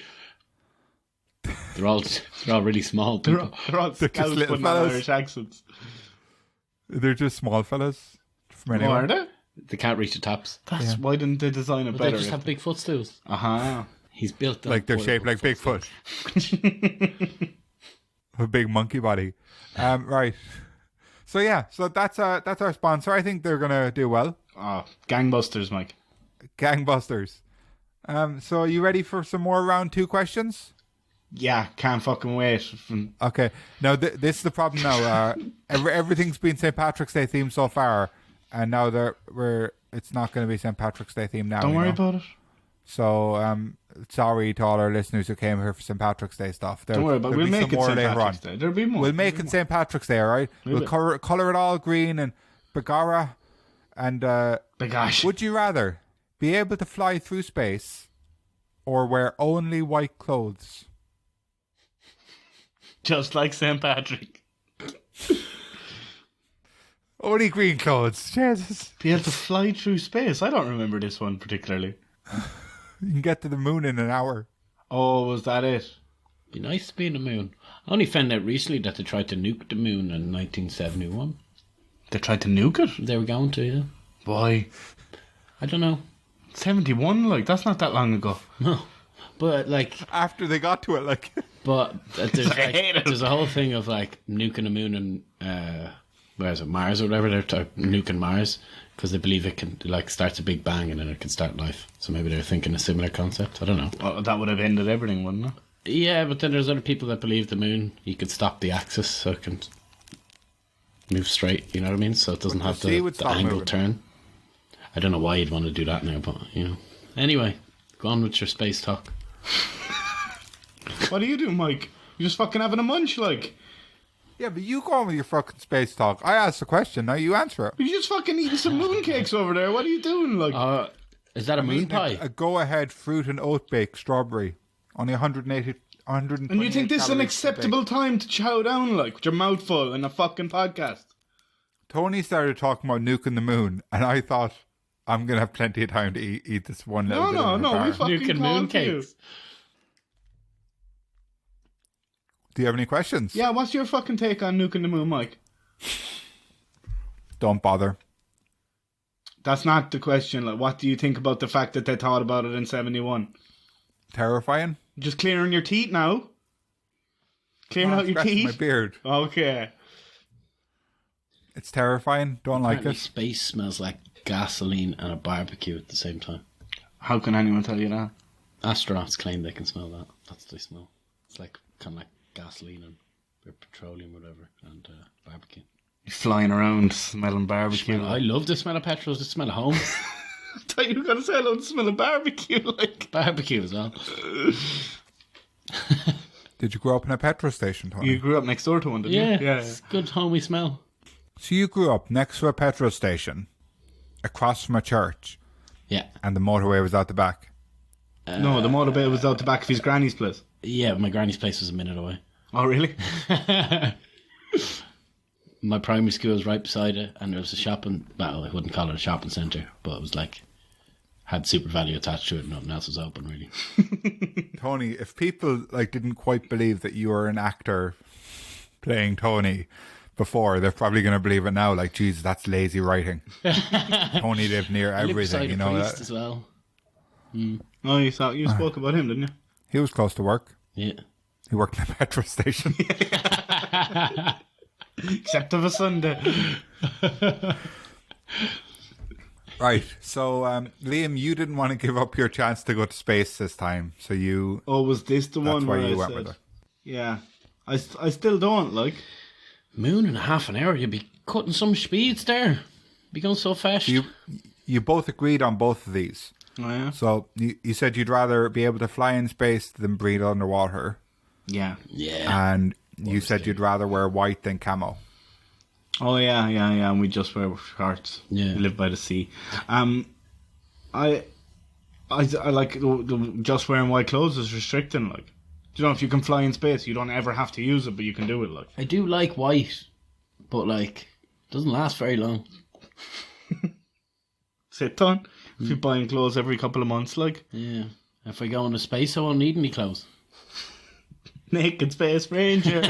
They're all really small people. They're all scouts with Irish accents. They're just small fellas from anywhere. Are they? They can't reach the taps. Why didn't they design it better? They just have big footstools. He's built like they're shaped like Bigfoot. A big monkey body. Right. So yeah, that's our sponsor. I think they're gonna do well. Gangbusters, Mike. Gangbusters. So are you ready for some more round 2 questions? Yeah, can't fucking wait. Okay. Now this is the problem now. Everything's been St. Patrick's Day themed so far, and now it's not going to be St. Patrick's Day themed now. Don't worry about it. So sorry to all our listeners who came here for St. Patrick's Day stuff. Don't worry about it. We'll make it St. Patrick's Day. There'll be more. We'll make it St. Patrick's Day, all right? We'll colour it all green and Bagara. And Bagash. Would you rather be able to fly through space or wear only white clothes? Just like St. Patrick. Only green clothes. Jesus. Be able to fly through space. I don't remember this one particularly. You can get to the moon in an hour. Oh, was that it? Be nice to be in the moon. I only found out recently that they tried to nuke the moon in 1971. They tried to nuke it? They were going to, yeah. Why? I don't know. 71, that's not that long ago. No. But, after they got to it, But there's a whole thing of, nuking the moon and, where is it, Mars or whatever, they're nuking Mars, because they believe it can, starts a big bang and then it can start life. So maybe they're thinking a similar concept. I don't know. Well, that would have ended everything, wouldn't it? Yeah, but then there's other people that believe the moon, you could stop the axis so it can move straight, you know what I mean? So it doesn't have the angle turn. I don't know why you'd want to do that now, but, Anyway, go on with your space talk. What are you doing, Mike? You're just fucking having a munch, Yeah, but you go on with your fucking space talk. I asked the question, now you answer it. You're just fucking eating some mooncakes over there. What are you doing, Is that a moon pie? A go-ahead fruit and oat bake strawberry. Only 180... And you think this is an acceptable time to chow down, with your mouth full in a fucking podcast? Tony started talking about nuking the moon, and I thought, I'm going to have plenty of time to eat this one little bit. No, we fucking nuking mooncakes. Do you have any questions? Yeah, what's your fucking take on nuking the moon, Mike? Don't bother. That's not the question. What do you think about the fact that they thought about it in 71? Terrifying. Just clearing your teeth now. Clearing out your teeth. My beard. Okay. It's terrifying. Don't like it. Space smells like gasoline and a barbecue at the same time. How can anyone tell you that? Astronauts claim they can smell that. That's what they smell. It's kind of like gasoline and petroleum, whatever, and barbecue. You're flying around smelling barbecue. I love the smell of petrol. The smell of home. I thought you were going to say I love the smell of barbecue. Barbecue as well. Did you grow up in a petrol station, Tony? You grew up next door to one, didn't you? Yeah, it's good homey smell. So you grew up next to a petrol station, across from a church. Yeah. And the motorway was out the back. No, the motorway was out the back of his granny's place. Yeah, my granny's place was a minute away. Oh, really? My primary school was right beside it, and there was a shopping, well, I wouldn't call it a shopping centre, but it was had super value attached to it, nothing else was open, really. Tony, if people didn't quite believe that you were an actor playing Tony before, they're probably going to believe it now. Jesus, that's lazy writing. Tony lived near everything, you know that. As well. Oh, you spoke about him, didn't you? He was close to work. Yeah. He worked in a petrol station. Except of a Sunday. Right, so Liam, you didn't want to give up your chance to go to space this time, so you... Oh, was this the one where you I went said, with it? Yeah. I still don't, Moon in a half an hour, you'd be cutting some speeds there. Be going so fast. You both agreed on both of these. Oh, yeah? So you said you'd rather be able to fly in space than breathe underwater. Yeah. Yeah. And you said you'd rather wear white than camo. Oh, yeah. And we just wear shorts. Yeah. We live by the sea. I like just wearing white clothes is restricting. Like, you know, if you can fly in space, you don't ever have to use it, but you can do it. Like, I do like white, but like, it doesn't last very long. sit on. If you're buying clothes every couple of months, like. Yeah. If I go into space, I won't need any clothes. Naked Space Ranger.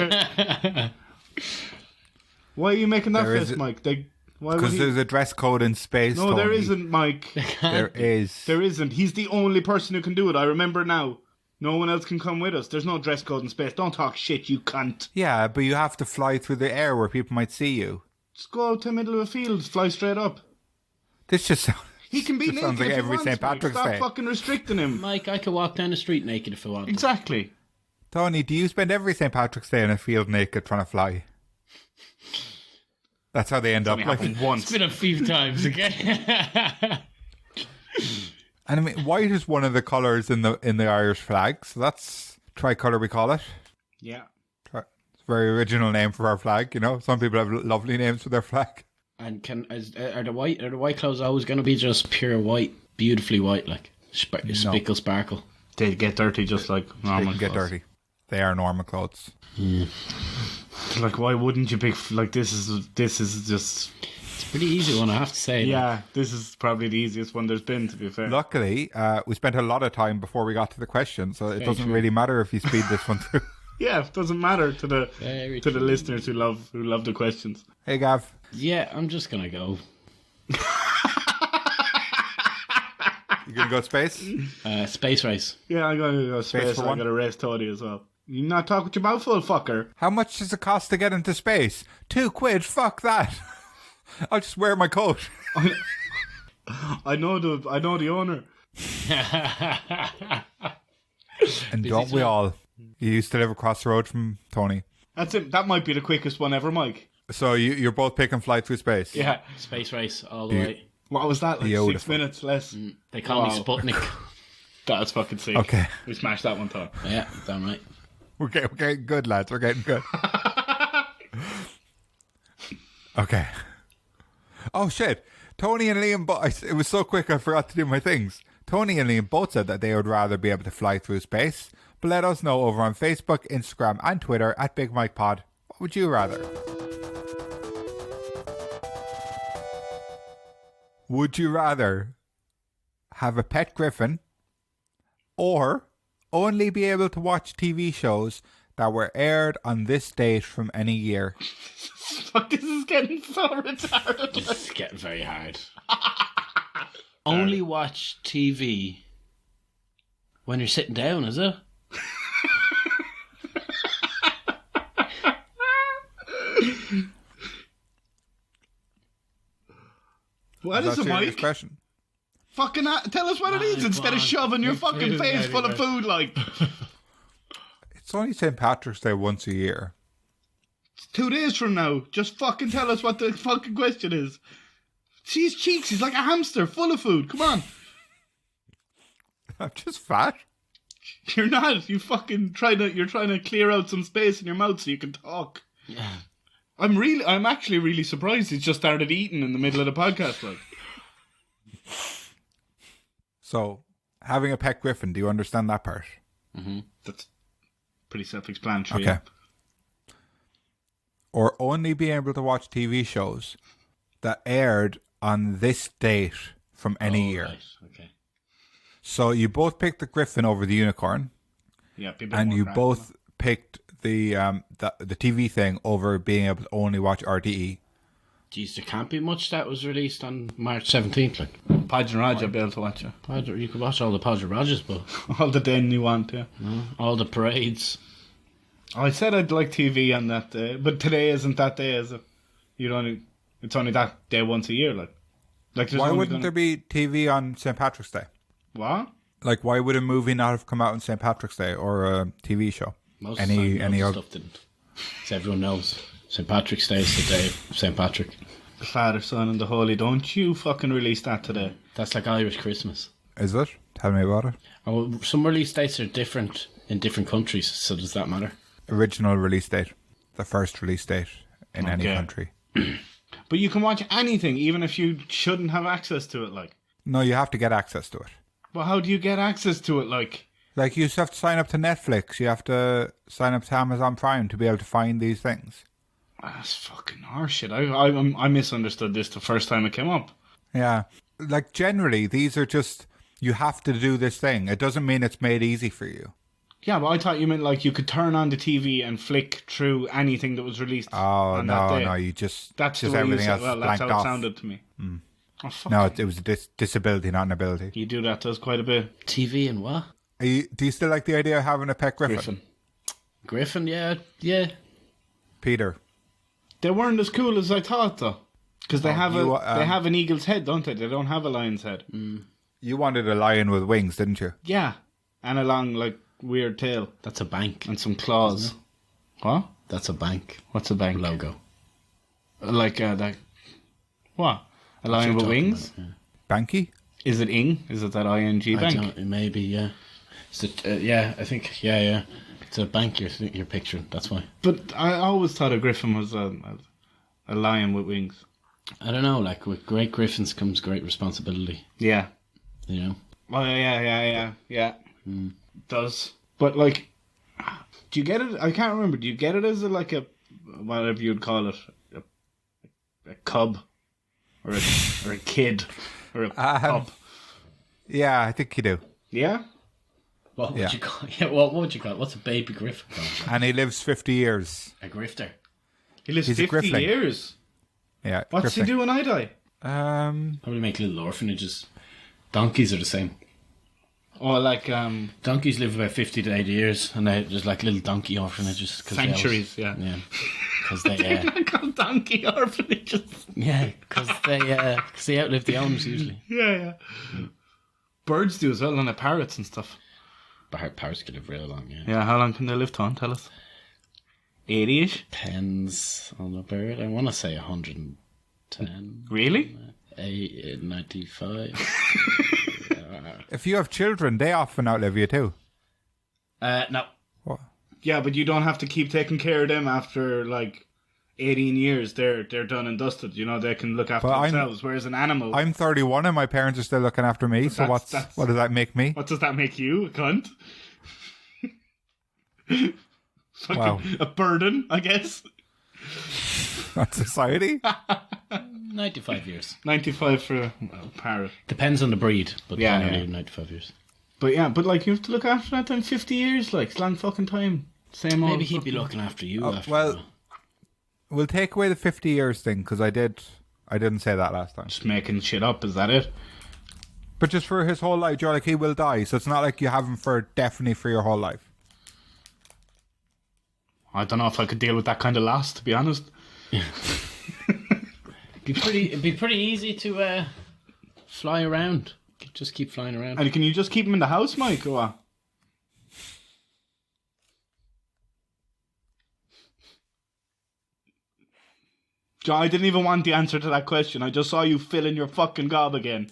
Why are you making that face, Mike? Because there's a dress code in space. No, Tony. there isn't, Mike. There is. There isn't. He's the only person who can do it. I remember now. No one else can come with us. There's no dress code in space. Don't talk shit, you cunt. Yeah, but you have to fly through the air where people might see you. Just go out to the middle of a field, fly straight up. This just sounds... He can be naked sounds like if every he St. wants, Patrick's Mike. Stop Day. fucking restricting him. Mike, I could walk down the street naked if I wanted. Exactly. Tony, do you spend every St. Patrick's Day in a field naked trying to fly? That's how they end up. Like, once. It's been a few times again. and I mean, white is one of the colours in the Irish flag, so that's tricolour we call it. Yeah. It's a very original name for our flag, you know. Some people have lovely names for their flag. And are the white clothes always going to be just pure white, beautifully white, like spickle sparkle? They get dirty just like normal They get dirty. They are normal clothes. Like, why wouldn't you pick, like, this is just... It's a pretty easy one, I have to say. Yeah, this is probably the easiest one there's been, to be fair. Luckily, we spent a lot of time before we got to the question, so it doesn't true. really matter if you speed this one through. Yeah, it doesn't matter to the listeners who love the questions. Hey, Gav. Yeah, I'm just going to go. You gonna go space? Space race. Yeah, I'm going to go space. for I'm one? going to race Tony as well. You not talk with your mouth full, fucker. How much does it cost to get into space? £2. Fuck that. I'll just wear my coat. I know the owner. And don't we all? You used to live across the road from Tony. That's it. That might be the quickest one ever, Mike. So you're both picking flight through space? Yeah. Space race all the way. What was that? Like Beautiful. 6 minutes less? They call me Sputnik. That's fucking sick. Okay. We smashed that one, Tom. Yeah, damn right. We're getting good, lads. We're getting good. Okay. Oh, shit. Tony and Liam, it was so quick I forgot to do my things. Tony and Liam both said that they would rather be able to fly through space. But let us know over on Facebook, Instagram and Twitter at Big Mike Pod. What would you rather? Would you rather have a pet griffin or only be able to watch TV shows that were aired on this date from any year? Fuck, this is getting so retarded. This is getting very hard. Only watch TV when you're sitting down, is it? What is it, Mike? Question? Fucking tell us what it is instead of shoving your fucking face full of food, like. It's only St. Patrick's Day once a year. It's 2 days from now. Just fucking tell us what the fucking question is. See his cheeks, he's like a hamster full of food. Come on. I'm just fat. You're not. You're trying to clear out some space in your mouth so you can talk. Yeah. I'm actually really surprised he's just started eating in the middle of the podcast, like. So, having a pet griffin, do you understand that part? Mm-hmm. That's pretty self-explanatory. Okay. Or only being able to watch TV shows that aired on this date from any year. Right. Okay. So you both picked the griffin over the unicorn, Yeah, and you both picked the TV thing over being able to only watch RTE. Jeez, there can't be much that was released on March 17th. Like, Podge and Raj, I'll be able to watch it. You could watch all the Podge and Rogers, but All the den you want, yeah. all the parades. I said I'd like TV on that day, but today isn't that day, is it? It's only that day once a year, like. There's Why only wouldn't there be TV on St. Patrick's Day? What? Like, why would a movie not have come out on St. Patrick's Day or a TV show? Most any of the other stuff didn't. So everyone knows. St. Patrick's Day is the day of St. Patrick. The Father, Son and the Holy. Don't you fucking release that today. That's like Irish Christmas. Is it? Tell me about it. Oh, well, some release dates are different in different countries, so does that matter? Original release date. The first release date in any country. But you can watch anything, even if you shouldn't have access to it, like. No, you have to get access to it. Well, how do you get access to it, like? Like, you just have to sign up to Netflix. You have to sign up to Amazon Prime to be able to find these things. That's fucking horseshit. I misunderstood this the first time it came up. Yeah. Like, generally, these are just, you have to do this thing. It doesn't mean it's made easy for you. Yeah, but I thought you meant, like, you could turn on the TV and flick through anything that was released on that day. No, you just... That's just the way everything you else said, well, that's how off. it sounded to me. Mm. Oh, fuck. No, it was a disability, not an ability. You do that to us quite a bit. TV and what? Do you still like the idea of having a pet griffin? Griffin, yeah. Peter? They weren't as cool as I thought, though. Because they have they have an eagle's head, don't they? They don't have a lion's head. Mm. You wanted a lion with wings, didn't you? Yeah. And a long, like, weird tail. That's a bank. And some claws. What? That's a bank. What's a bank? Logo. Like, that... What? A lion with wings? About, yeah. Banky? Is it ing? Is it that ing bank? Maybe, yeah. Yeah, I think, yeah. It's a bank you're picturing, that's why. But I always thought a griffin was a lion with wings. I don't know, like, with great griffins comes great responsibility. Yeah. You know? Oh, yeah. Mm. Does. But, like, do you get it? I can't remember. Do you get it as a whatever you'd call it, a cub? Or a kid? Or a pup? Yeah, I think you do. Yeah? What would you call it? Yeah, what would you call it? What's a baby griffin called? And he lives 50 years. A grifter. He lives He's 50 years? Yeah. What's he do when I die? Probably make little orphanages. Donkeys are the same. Oh, like... Donkeys live about 50 to 80 years, and there's like little donkey orphanages. Sanctuaries, yeah. Because they... They're not called donkey orphanages. Yeah, because they outlive the owners usually. Yeah. Birds do as well, and parrots and stuff. Parrots can live real long, yeah. Yeah, how long can they live, Tom? Tell us. 80-ish? Depends on the bird. I want to say 110. Really? 95. If you have children, they often outlive you too. No. What? Yeah, but you don't have to keep taking care of them after, like, 18 years. They're done and dusted. You know, they can look after themselves, whereas an animal... I'm 31 and my parents are still looking after me, so what does that make me? What does that make you, a cunt? Wow. A burden, I guess. On society? 95 years. 95 for a parrot. Depends on the breed, but generally 95 years. But like, you have to look after that then 50 years, like, it's long fucking time. Same old... Maybe he'd be looking after you after well, we'll take away the 50 years thing, because I didn't say that last time. Just making shit up, is that it? But just for his whole life, Joe, like, he will die, so it's not like you have him definitely for your whole life. I don't know if I could deal with that kind of loss, to be honest. It'd be pretty easy to fly around. Just keep flying around. And can you just keep him in the house, Mike, or what? Joe, I didn't even want the answer to that question. I just saw you filling your fucking gob again.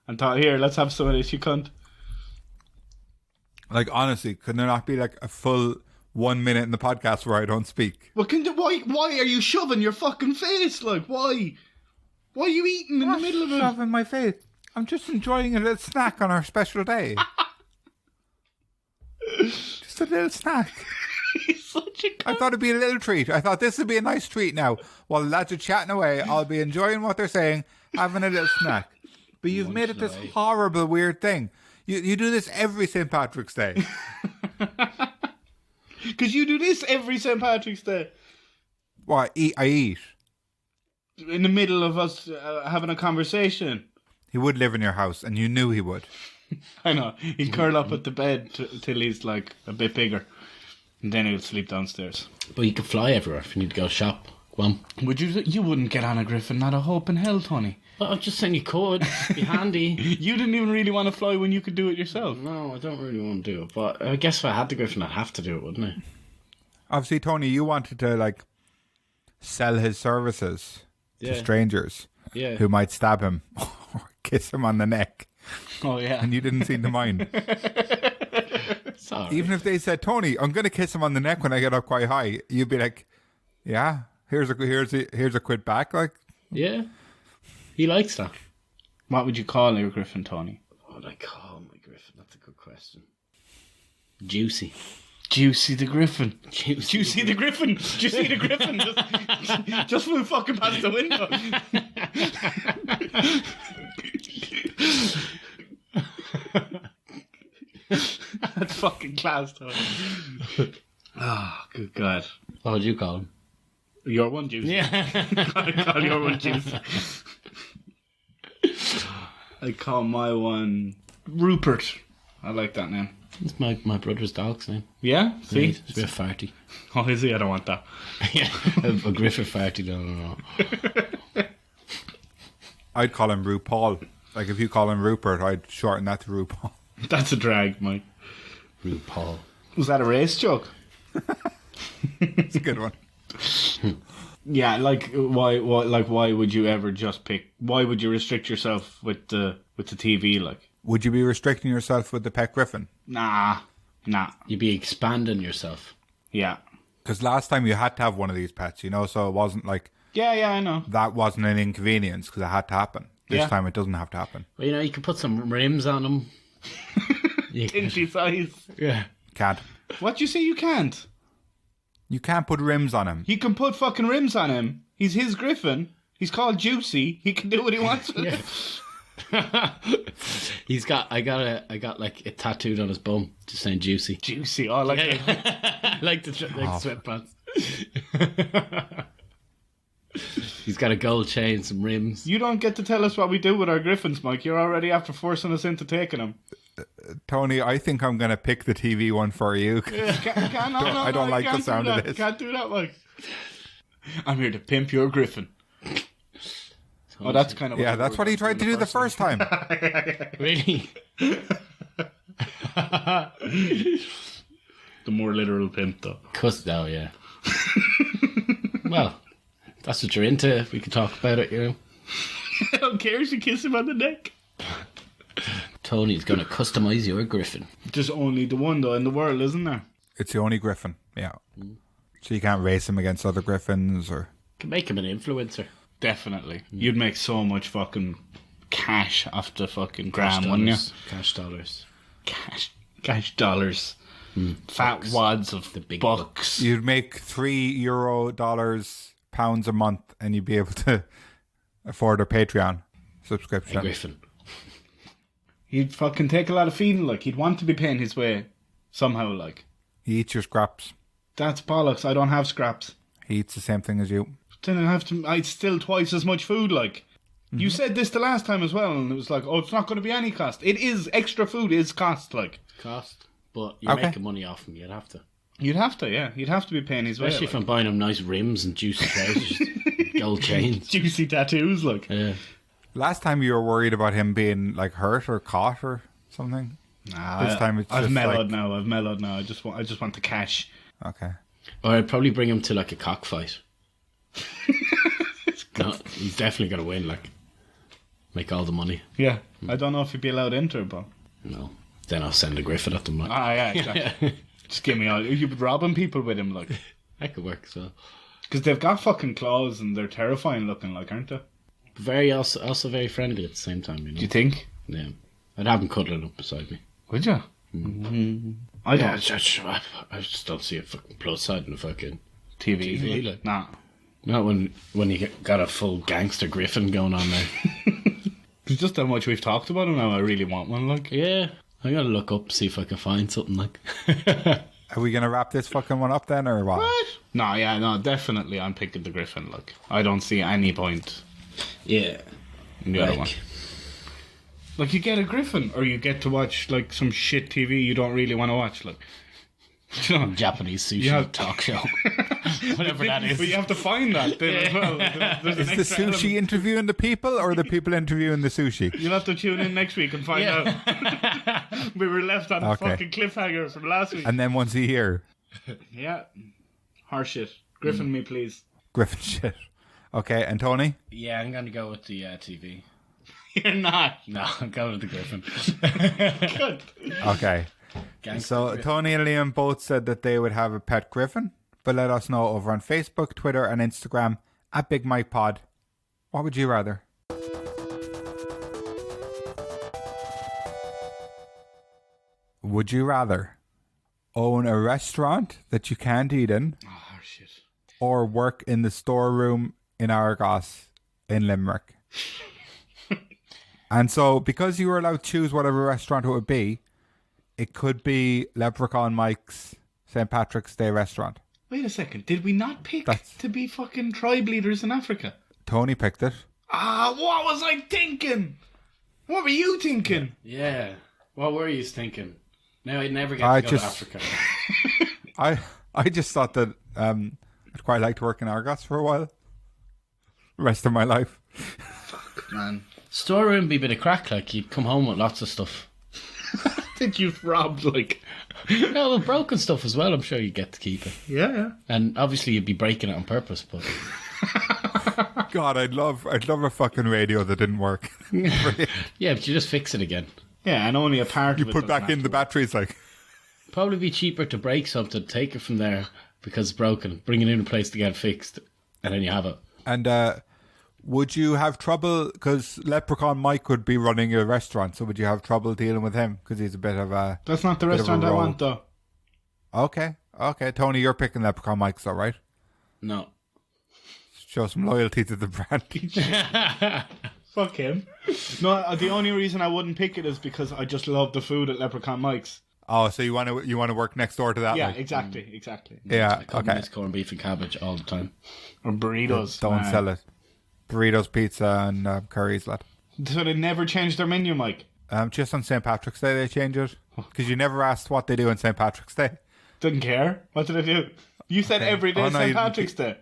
And thought, here, let's have some of this, you cunt. Like, honestly, could there not be like a full 1 minute in the podcast where I don't speak? Well, why are you shoving your fucking face? Like, why? Why are you eating in the middle of it? Shoving my face. I'm just enjoying a little snack on our special day. Just a little snack. He's such a cunt. I thought it'd be a little treat. I thought this would be a nice treat now. While the lads are chatting away, I'll be enjoying what they're saying, having a little snack. But you've made it this horrible, weird thing. You do this every St. Patrick's Day. Because you do this every St. Patrick's Day. What? I eat. In the middle of us having a conversation. He would live in your house, and you knew he would. I know. He'd curl up at the bed till he's like a bit bigger. And then he'll sleep downstairs. But you could fly everywhere if you need to go shop. Go on. Would you? You wouldn't get on a griffin, not a hope in hell, Tony. Well, I'm just saying you could. It'd be handy. You didn't even really want to fly when you could do it yourself. No, I don't really want to do it. But I guess if I had the griffin, I'd have to do it, wouldn't I? Obviously, Tony, you wanted to like sell his services to strangers who might stab him or kiss him on the neck Oh, yeah. And you didn't seem to mind. Sorry. Even if they said, Tony, I'm going to kiss him on the neck when I get up quite high, you'd be like, yeah, here's a quid back. Like, yeah. He likes that. What would you call your griffin, Tony? What would I call my griffin? That's a good question. Juicy. Juicy the Griffin. Juicy the Griffin. Juicy the Griffin. Just flew fucking past the window. That's fucking class, Tony. Oh, good God. What would you call him? Your one, Juicy. Yeah. I call your one, Juicy. I call my one Rupert. I like that name. It's my brother's dog's name. Yeah? See? Yeah, it's a bit farty. Oh, is he? I don't want that. Yeah. A Griffin farty, no. I'd call him RuPaul. Like, if you call him Rupert, I'd shorten that to RuPaul. That's a drag, Mike. RuPaul. Was that a race joke? It's a good one. Yeah, like why would you ever just pick? Why would you restrict yourself with the TV? Like, would you be restricting yourself with the pet griffin? Nah. You'd be expanding yourself. Yeah. Because last time you had to have one of these pets, so it wasn't like... Yeah, I know. That wasn't an inconvenience because it had to happen. This time it doesn't have to happen. Well, you can put some rims on them. Inky size. Yeah. Can't. What you say you can't? You can't put rims on him. You can put fucking rims on him. He's his griffin. He's called Juicy. He can do what he wants with it. He's got. I got like it tattooed on his bum, just saying "Juicy." Juicy. Oh, like like the sweatpants. He's got a gold chain, some rims. You don't get to tell us what we do with our griffins, Mike. You're already after forcing us into taking them. Tony, I think I'm going to pick the TV one for you. I don't like the sound of this. You can't do that, Mike. I'm here to pimp your griffin. Oh, that's kind of... Yeah, that's what he tried to do the first time. Really? The more literal pimp, though. Oh, yeah. Well, that's what you're into. We can talk about it, I don't care if you kiss him on the neck. Tony's going to customise your griffin. There's only the one, though, in the world, isn't there? It's the only griffin, yeah. So you can't race him against other griffins or... Can make him an influencer. Definitely. You'd make so much fucking cash off the fucking gram, wouldn't you? Cash dollars. Cash dollars. Fat bucks. wads of the big bucks. You'd make €3, pounds a month and you'd be able to afford a Patreon subscription. A griffin. He'd fucking take a lot of feeding, like. He'd want to be paying his way somehow, like. He eats your scraps. That's bollocks. I don't have scraps. He eats the same thing as you. Then I'd still twice as much food, like. Mm-hmm. You said this the last time as well, and it was like, oh, it's not going to be any cost. It is. Extra food is cost, like. Cost? But you're making money off him. You'd have to. You'd have to, yeah. You'd have to be paying his way. Especially if I'm buying him nice rims and juicy trousers. Gold chains. Juicy tattoos, like. Yeah. Last time you were worried about him being like hurt or caught or something. Nah, this time it's I've just mellowed like... now. I've mellowed now. I just want the cash. Okay. Or I'd probably bring him to like a cockfight. No, he's definitely gonna win. Like, make all the money. Yeah, I don't know if he'd be allowed enter, but no. Then I'll send a griffin at them. Like. Yeah, exactly. Just give me all. You'd be robbing people with him, like. That could work. So, because they've got fucking claws and they're terrifying looking, like, aren't they? Very also very friendly at the same time. You know. Do you think? Yeah, I'd have him cuddling up beside me. Would you? Mm-hmm. I just don't see a fucking plus side in the fucking TV like. Nah. Not when you got a full gangster griffin going on there. It's just how much we've talked about him now. I really want one, like. Yeah, I gotta look up, see if I can find something like. Are we gonna wrap this fucking one up then, or what? No, definitely. I'm picking the griffin. Like, I don't see any point. Yeah, in the other one. Like, you get a griffin, or you get to watch like some shit TV you don't really want to watch, like. You know, Japanese sushi talk show. Whatever that is. But you have to find that then as well. There's is the sushi element. interviewing the people or the people interviewing the sushi? You'll have to tune in next week and find out. We were left on a fucking cliffhanger from last week. And then once a year. Yeah. Harsh shit. Griffin me, please. Griffin shit. Okay, and Tony? Yeah, I'm going to go with the TV. You're not. No, I'm going with the Griffin. Good. Okay. So Griffin. Tony and Liam both said that they would have a pet griffin, but let us know over on Facebook, Twitter, and Instagram at Big Mike Pod. What would you rather? Would you rather own a restaurant that you can't eat in, Oh, shit. or work in the storeroom in Argos in Limerick? And so, because you were allowed to choose whatever restaurant it would be, it could be Leprechaun Mike's St. Patrick's Day restaurant. Wait a second. Did we not pick That's- to be fucking tribe leaders in Africa? Tony picked it. Ah, what was I thinking? What were you thinking? Yeah. What were you thinking? Now I'd never get I to go just- to Africa. I just thought that I'd quite like to work in Argos for a while. The rest of my life. Man. Storeroom be a bit of crack, like you'd come home with lots of stuff. Did you robbed like... No, with broken stuff as well, I'm sure you'd get to keep it. Yeah. And obviously you'd be breaking it on purpose, but... God, I'd love a fucking radio that didn't work. Yeah, but you just fix it again. Yeah, and only a part You of it. put back doesn't in the batteries, like. Probably be cheaper to break something, take it from there because it's broken, bring it in a place to get it fixed, and then you have it. And would you have trouble, because Leprechaun Mike would be running a restaurant, so would you have trouble dealing with him? Because he's a bit of a... That's not the bit of a restaurant I role. want, though. Okay. Tony, you're picking Leprechaun Mike's, all right? No. Show some loyalty to the brand. Fuck him. No, the only reason I wouldn't pick it is because I just love the food at Leprechaun Mike's. Oh, so you want to work next door to that? Yeah, like? exactly. Yeah, I okay. miss corned beef and cabbage all the time. Or burritos. Don't sell it. Burritos, pizza, and curries, lad. So they never changed their menu, Mike? Just on St. Patrick's Day they change it. Because you never asked what they do on St. Patrick's Day. Didn't care. What did I do? You said every day Oh, is no, St. you didn't. Patrick's Day.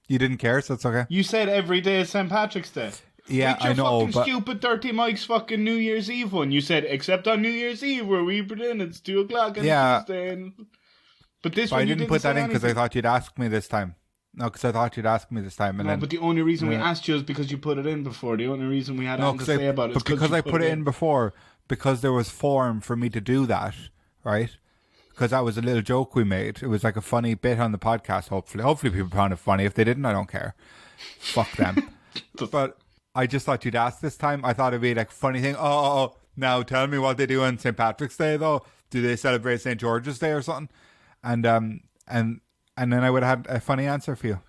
You didn't care, so it's okay. You said every day is St. Patrick's Day. Yeah, With your I know, fucking but... stupid Dirty Mike's fucking New Year's Eve one. You said, except on New Year's Eve where we pretend it's 2 o'clock on Yeah. Tuesday. And... But this But one I you didn't put say that in because I anything. thought you'd ask me this time. No, because I thought you'd ask me this time. And No, then, but the only reason we asked you is because you put it in before. The only reason we had no, anything to say about it is but because you I put it in before, because there was form for me to do that, right? Because that was a little joke we made. It was like a funny bit on the podcast, hopefully people found it funny. If they didn't, I don't care. Fuck them. But I just thought you'd ask this time. I thought it'd be like a funny thing. Oh, now tell me what they do on St. Patrick's Day, though. Do they celebrate St. George's Day or something? And then I would have had a funny answer for you.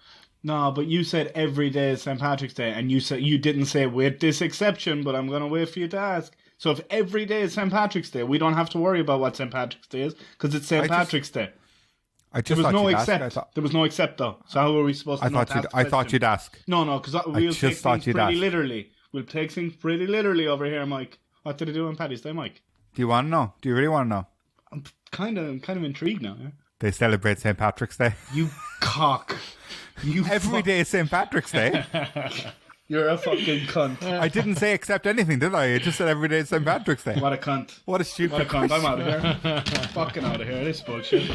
No, but you said every day is St. Patrick's Day, and you didn't say with this exception, but I'm going to wait for you to ask. So if every day is St. Patrick's Day, we don't have to worry about what St. Patrick's Day is, because it's St. Patrick's Day. I There just was thought no you'd ask. except. There was no except, though. So how are we supposed to know to ask the I thought question? you'd ask. No, because we'll just take thought things you'd pretty ask. literally. We'll take things pretty literally over here, Mike. What did they do on Paddy's Day, Mike? Do you want to know? Do you really want to know? I'm kind of intrigued now. Yeah? They celebrate St. Patrick's Day. You cock. You Every day is St. Patrick's Day. You're a fucking cunt. I didn't say accept anything, did I? I just said every day is St. Patrick's Day. What a cunt. What a stupid What a cunt. I'm question. out of here. Fucking out of here. This bullshit.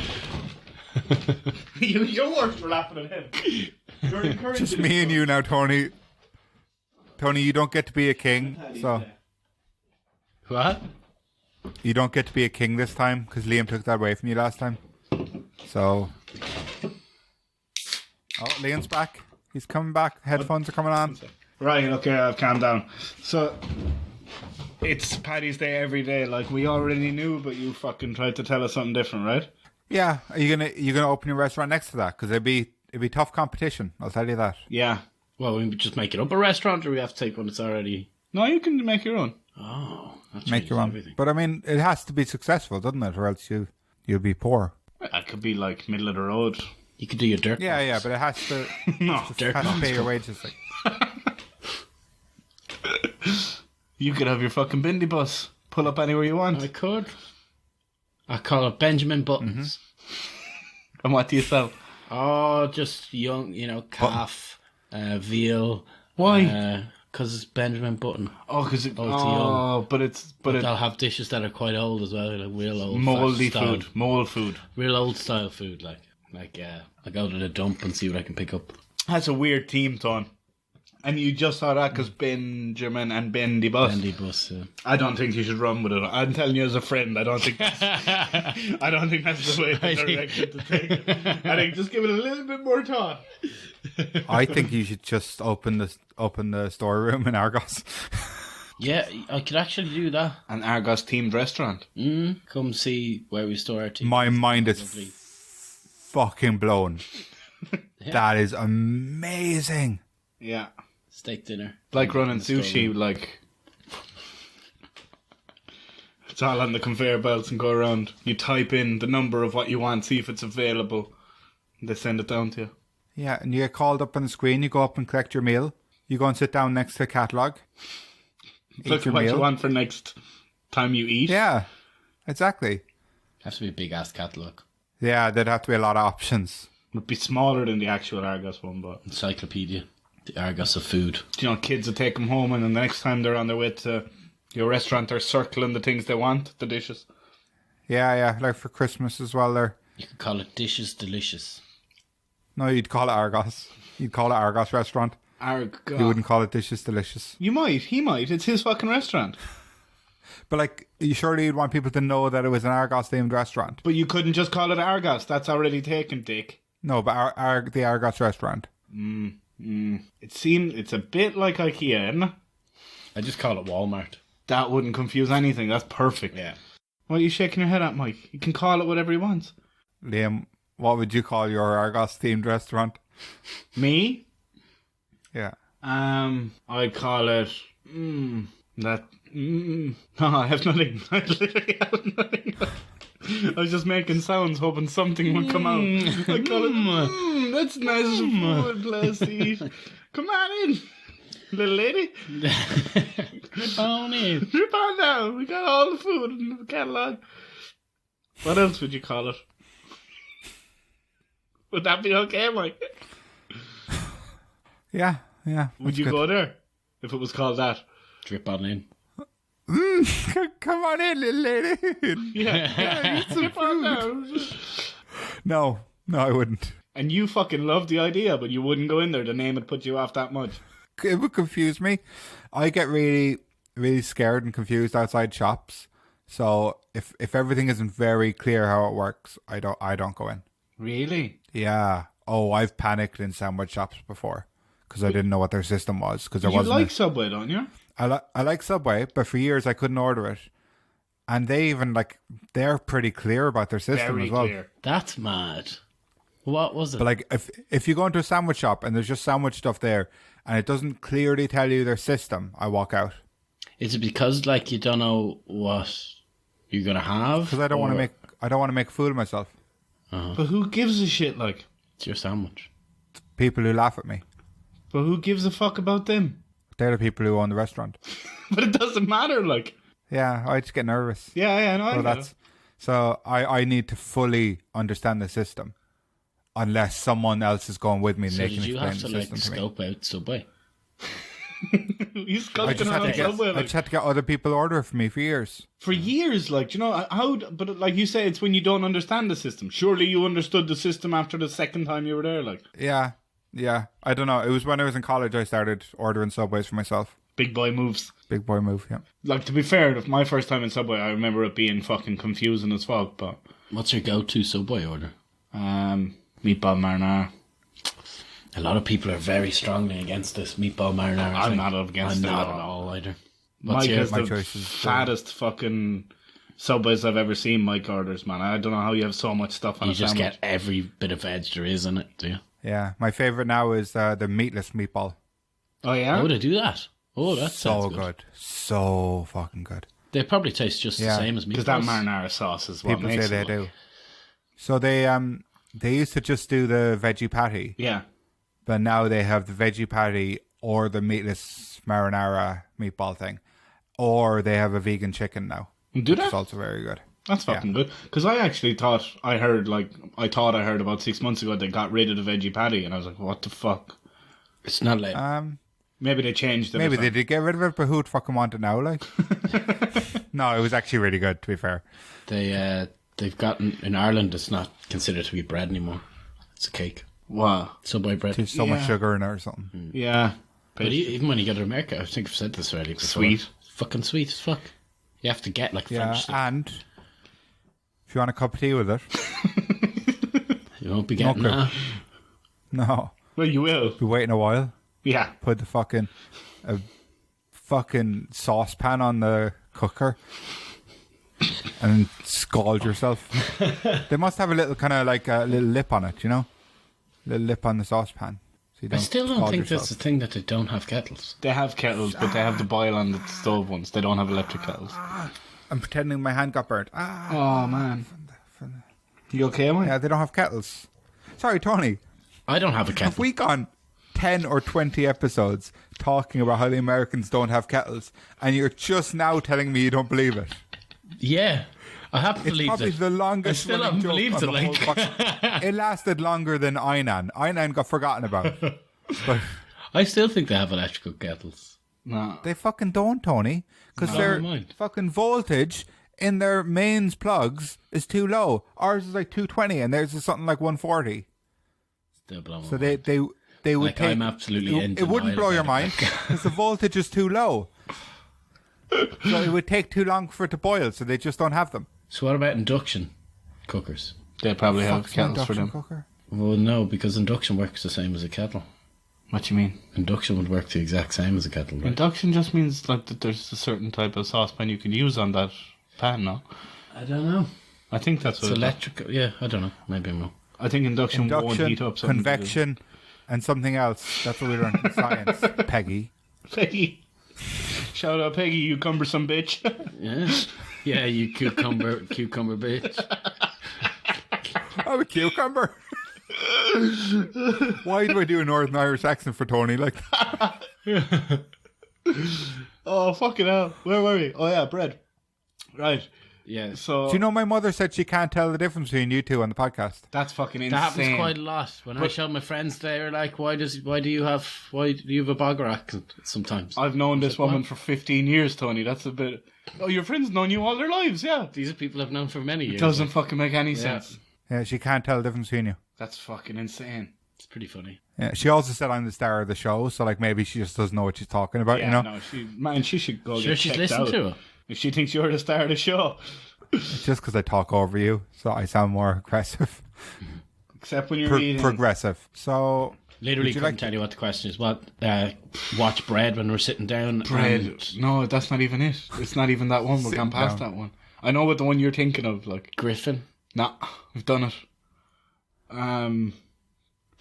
You're worse for laughing at him. You're encouraging Just me and you now, Tony. Tony, you don't get to be a king, so What? you don't get to be a king this time because Liam took that away from you last time. So, Liam's back. He's coming back. Headphones are coming on. Right, okay, I've calmed down. So, it's Paddy's Day every day, like we already knew, but you fucking tried to tell us something different, right? Yeah, are you gonna open your restaurant next to that? Because it'd be tough competition. I'll tell you that. Yeah. Well, we just make it up a restaurant, or we have to take one that's already... No, you can make your own. Oh, that Make your changes own. everything. But I mean, it has to be successful, doesn't it? Or else you'll be poor. That could be like middle of the road. You could do your dirt. Yeah, yeah, but it has to. No, Dirt has to box. pay your wages. Like. you could have your fucking bindi bus. Pull up anywhere you want. I could. I call it Benjamin Buttons. And what do you sell? Oh, just young, calf, veal. Why? Because it's Benjamin Button. Oh, because Oh, it's young. but They'll have dishes that are quite old as well, like real old moldy style, food, mold food. real old style food. Like I go to the dump and see what I can pick up. That's a weird team, Ton. And you just saw that because Benjamin and Bendy Bus. Bendy Bus, yeah. I don't think you should run with it. I'm telling you as a friend, I don't think that's the way the direction to take it. I think just give it a little bit more thought. I think you should just open the storeroom in Argos. Yeah, I could actually do that. An Argos themed restaurant. Come see where we store our tea. My mind is fucking blown. Yeah. That is amazing. Yeah. Steak dinner. Like running sushi, like... It's all on the conveyor belts and go around. You type in the number of what you want, see if it's available. They send it down to you. Yeah, and you get called up on the screen, you go up and collect your meal. You go and sit down next to the catalogue. Look at what you want for next time you eat. Yeah, exactly. Has to be a big ass catalogue. Yeah, there'd have to be a lot of options. It would be smaller than the actual Argos one, but... Encyclopedia. The Argos of food. You know, kids will take them home and then the next time they're on their way to your restaurant, they're circling the things they want, the dishes. Yeah, like for Christmas as well there. You could call it Dishes Delicious. No, you'd call it Argos. You'd call it Argos Restaurant. Argos. You wouldn't call it Dishes Delicious. You might. He might. It's his fucking restaurant. But like, surely you'd want people to know that it was an Argos themed restaurant. But you couldn't just call it Argos. That's already taken, Dick. No, but the Argos Restaurant. It's a bit like IKEA, isn't it? I just call it Walmart. That wouldn't confuse anything. That's perfect. Yeah. What are you shaking your head at, Mike? You can call it whatever he wants. Liam, what would you call your Argos themed restaurant? Me? Yeah. I'd call it no, I have nothing. I literally have nothing. I was just making sounds, hoping something would come out. I call it that's nice food, let's eat. Come on in, little lady. Drip on in. Drip on down. We got all the food in the catalogue. What else would you call it? Would that be okay, Mike? Yeah. Would you go there if it was called that? Drip on in. Come on in, little lady. Yeah. Drip on down. No, I wouldn't. And you fucking love the idea, but you wouldn't go in there. The name would put you off that much. It would confuse me. I get really, really scared and confused outside shops. So if everything isn't very clear how it works, I don't go in. Really? Yeah. Oh, I've panicked in sandwich shops before because I didn't know what their system was. Because there you wasn't. Like Subway, don't you? I like Subway, but for years I couldn't order it. And they even they're pretty clear about their system Very as well. clear. That's mad. What was it? But like if you go into a sandwich shop and there's just sandwich stuff there and it doesn't clearly tell you their system, I walk out. Is it because you don't know what you're gonna have? Because I don't want to make a fool of myself. But who gives a shit, like? It's your sandwich. People who laugh at me. But who gives a fuck about them? They're the people who own the restaurant. But it doesn't matter, like. Yeah, I just get nervous. Yeah, no, So I need to fully understand the system, unless someone else is going with me and So they can did you explain have the to system to me. scope out Subway? You skulking around Subway, I just had to get other people to order for me for years. For years, like, do you know how? But like you say, it's when you don't understand the system. Surely you understood the system after the second time you were there, like. Yeah. I don't know. It was when I was in college I started ordering Subways for myself. Big boy moves. Big boy move, yeah. Like, to be fair, my first time in Subway, I remember it being fucking confusing as fuck, but... What's your go-to Subway order? Meatball marinara. A lot of people are very strongly against this meatball marinara. I'm not against it. I'm not at all either. Mike is my the choice is fattest fucking Subways I've ever seen. Mike orders, man. I don't know how you have so much stuff on You a just sandwich. get every bit of veg there is in it, do you? Yeah, my favourite now is the meatless meatball. Oh, yeah? Oh, they do that? Oh, that So sounds good. So fucking good. They probably taste just the same as meatballs. Because that marinara sauce is what People makes say it. they do. So they used to just do the veggie patty. Yeah. But now they have the veggie patty or the meatless marinara meatball thing. Or they have a vegan chicken now. Do Which that? is also very good. That's fucking good. Because I actually thought I heard about 6 months ago they got rid of the veggie patty, and I was like, what the fuck? It's not like... Maybe they changed it. Maybe they did get rid of it, but who'd fucking want it now, like? No, it was actually really good, to be fair. They've gotten... In Ireland, it's not considered to be bread anymore. It's a cake. Wow. Subway bread. There's so much sugar in it or something. Yeah. But even when you go to America, I think I've said this already before. Sweet. Fucking sweet as fuck. You have to get like French stuff. And if you want a cup of tea with it, you won't be getting that. No. Well, you will. Be waiting a while. Yeah. Put the fucking saucepan on the cooker and scald yourself. They must have a little kind of like a little lip on it, you know? Little lip on the saucepan. So I still don't think that's the thing that they don't have kettles. They have kettles, but they have the boil on the stove ones. They don't have electric kettles. I'm pretending my hand got burnt. Oh, man. You okay, mate? Yeah, they don't have kettles. Sorry, Tony. I don't have a kettle. Have we gone 10 or 20 episodes talking about how the Americans don't have kettles, and you're just now telling me you don't believe it? Yeah. I haven't believed it. It's probably the longest. I still haven't believed it. Like. It lasted longer than Einan. Einan got forgotten about. But I still think they have electrical kettles. No. they fucking don't, Tony. Because their fucking voltage in their mains plugs is too low. Ours is like 220 and theirs is something like 140. Still blow my So mind. they would like, take... I'm absolutely in It wouldn't blow your mind because the voltage is too low. So it would take too long for it to boil, so they just don't have them. So what about induction cookers? They probably have Fuck's an kettles for them. cooker? Well, no, because induction works the same as a kettle. What do you mean? Induction would work the exact same as a kettle. Right? Induction just means like that there's a certain type of saucepan you can use on that pan, no? I don't know. I think that's what it's electrical. Yeah, I don't know. Maybe I'm wrong. I think induction won't heat up something. Convection, and something else. That's what we learned in science, Peggy. Peggy. Shout out Peggy, you cumbersome bitch. Yeah. Yeah, you cucumber bitch. I'm a cucumber. Why do I do a Northern Irish accent for Tony like that? Oh, fucking hell. Where were we? Oh, yeah, bread. Right. Yeah. So Do you know my mother said she can't tell the difference between you two on the podcast? that's fucking insane. That happens quite a lot. When I show my friends, they're like, "Why do you have a bogger accent?" Sometimes I've known this woman for 15 years, Tony. That's a bit... Oh, your friends known you all their lives, yeah. these are people I've known for many years. It doesn't fucking make any sense. Yeah, she can't tell the difference between you. That's fucking insane. It's pretty funny. Yeah, she also said I'm the star of the show, so like maybe she just doesn't know what she's talking about, you know? No, she should go Sure, get she's checked listened out. to it. If she thinks you're the star of the show. It's just because I talk over you, so I sound more aggressive. Except when you're eating. Progressive. So... Literally couldn't tell you what the question is. What? Watch bread when we're sitting down. Bread. And No, that's not even it. It's not even that one. We're gone past that one. I know what the one you're thinking of, like. Griffin. Nah, we've done it.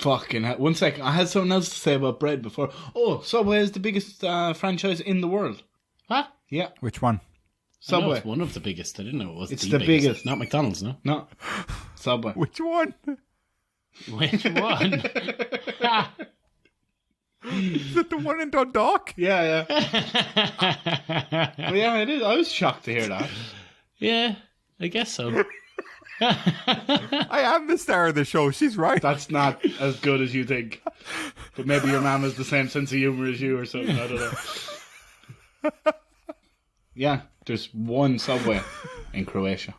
Fucking hell. 1 second. I had something else to say about bread before. Oh, Subway is the biggest franchise in the world. What? Yeah. Which one? I know Subway. it's one of the biggest. I didn't know it was It's the the biggest. biggest. Not McDonald's, no? No. Subway. Which one? Which one? Is it the one in Dundalk? Yeah. Well, yeah, it is. I was shocked to hear that. Yeah, I guess so. I am the star of the show. She's right. That's not as good as you think. But maybe your mum has the same sense of humour as you or something. I don't know. Yeah, there's one Subway in Croatia.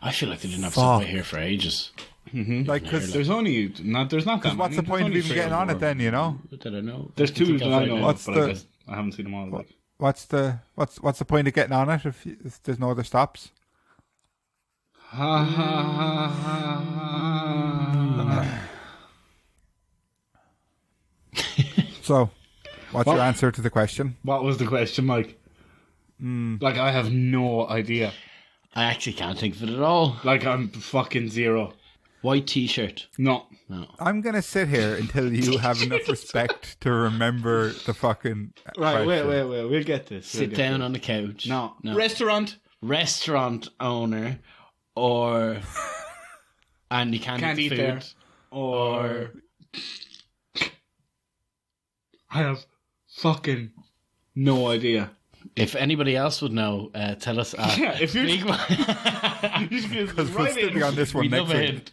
I feel like they didn't have Subway here for ages. Mm-hmm. Like, because there's not that many. what's the point of even getting on it then? You know, Did I know? There's two that I know, What's but the- I guess I haven't seen them all. Like. what's the point of getting on it if there's no other stops? So, what's your answer to the question? What was the question, Mike? Like, I have no idea. I actually can't think of it at all. Like, I'm fucking zero. White t-shirt. No. I'm gonna sit here until you have enough respect to remember the fucking Right, question. wait. We'll get this. Sit down on the couch. No. Restaurant owner, or and you can't eat food, there. or I have fucking no idea. if anybody else would know, tell us. Yeah, if you're Because we'll still be on this one next week.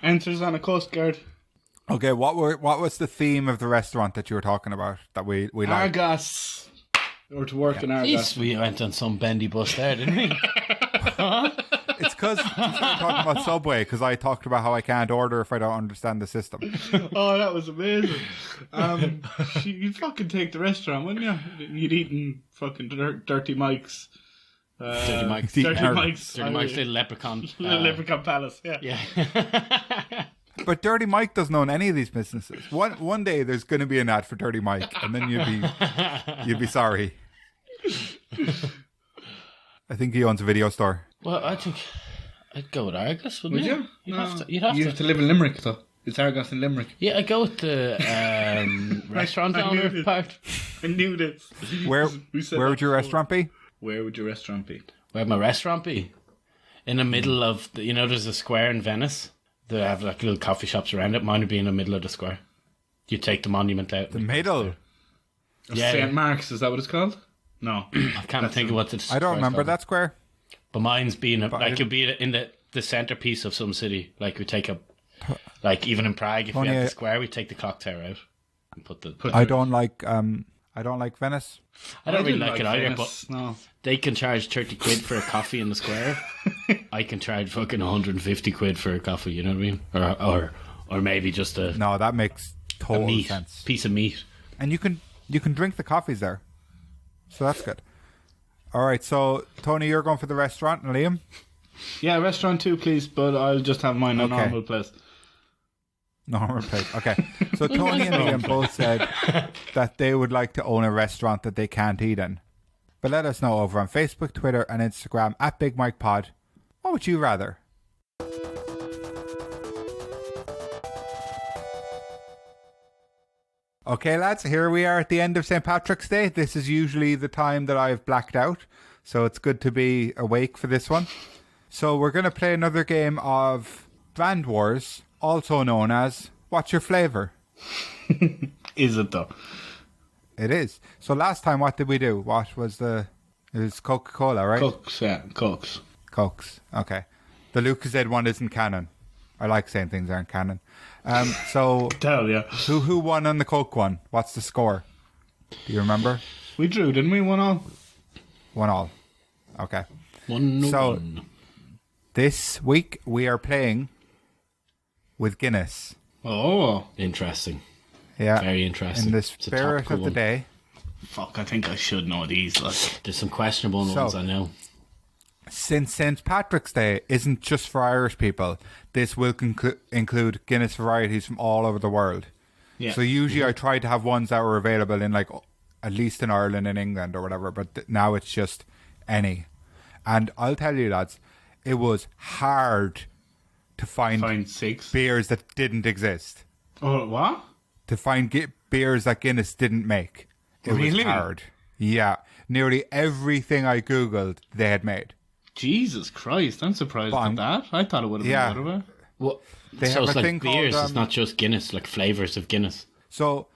Enters on a Coast Guard. Okay, what was the theme of the restaurant that you were talking about that we liked? Argos. Or to work in Argos. Jeez, we went on some bendy bus there, didn't we? It's because I'm talking about Subway, because I talked about how I can't order if I don't understand the system. Oh, that was amazing. You'd fucking take the restaurant, wouldn't you? You'd eaten fucking Dirty Mike's. Dirty Mike's. Dirty Mike's little Leprechaun. Little Leprechaun Palace, yeah. Yeah. But Dirty Mike doesn't own any of these businesses. One day there's going to be an ad for Dirty Mike, and then you'd be sorry. I think he owns a video store. Well, I think I'd go with Argos, wouldn't Would you? you? You'd have to live in Limerick, though. It's Argos in Limerick. Yeah, I'd go with the restaurant owner part. I knew this. Where would your restaurant be? Where would your restaurant be? Where'd my restaurant be? In the middle of there's a square in Venice. They have like little coffee shops around it. Mine would be in the middle of the square. You take the monument out. The middle? Yeah. St. Mark's, is that what it's called? No. I can't think of what the I don't remember that square. But mine's being it'd be in the centerpiece of some city. Like we take like even in Prague, if we had the square, we take the clock tower out and put the. I don't like Venice. I don't really like it either. Venice, but no. They can charge 30 quid for a coffee in the square. I can charge fucking 150 quid for a coffee. You know what I mean? Or maybe just No, that makes total sense. Piece of meat. And you can drink the coffees there, so that's good. All right, so Tony, you're going for the restaurant, and Liam? Yeah, restaurant too, please, but I'll just have mine in a normal place. Normal place, okay. So Tony and Liam both said that they would like to own a restaurant that they can't eat in. But let us know over on Facebook, Twitter, and Instagram at Big Mike Pod. What would you rather? Okay, lads, here we are at the end of St. Patrick's Day. This is usually the time that I've blacked out, so it's good to be awake for this one. So we're going to play another game of Brand Wars, also known as What's Your Flavour? Is it though? It is. So last time, what did we do? What was it was Coca-Cola, right? Cokes, yeah, Cokes. Cokes, okay. The Lucozade one isn't canon. I like saying things aren't canon. So Yeah. who won on the Coke one? What's the score? Do you remember? We drew, didn't we? 1-1. 1-1. Okay. 1-1. This week we are playing with Guinness. Oh, interesting. Yeah. Very interesting. In the spirit of the day. Fuck, I think I should know these. Like, there's some questionable ones, I know. Since St. Patrick's Day isn't just for Irish people, this will include Guinness varieties from all over the world. Yeah. So usually I try to have ones that were available in, like, at least in Ireland and England or whatever, but now it's just any. And I'll tell you, lads, it was hard to find 6 beers that didn't exist. Oh, what? To find beers that Guinness didn't make. It was hard. Yeah. Nearly everything I Googled, they had made. Jesus Christ, I'm surprised at that. I thought it would have been better. Well, so it's like beers, it's not just Guinness, like flavours of Guinness. So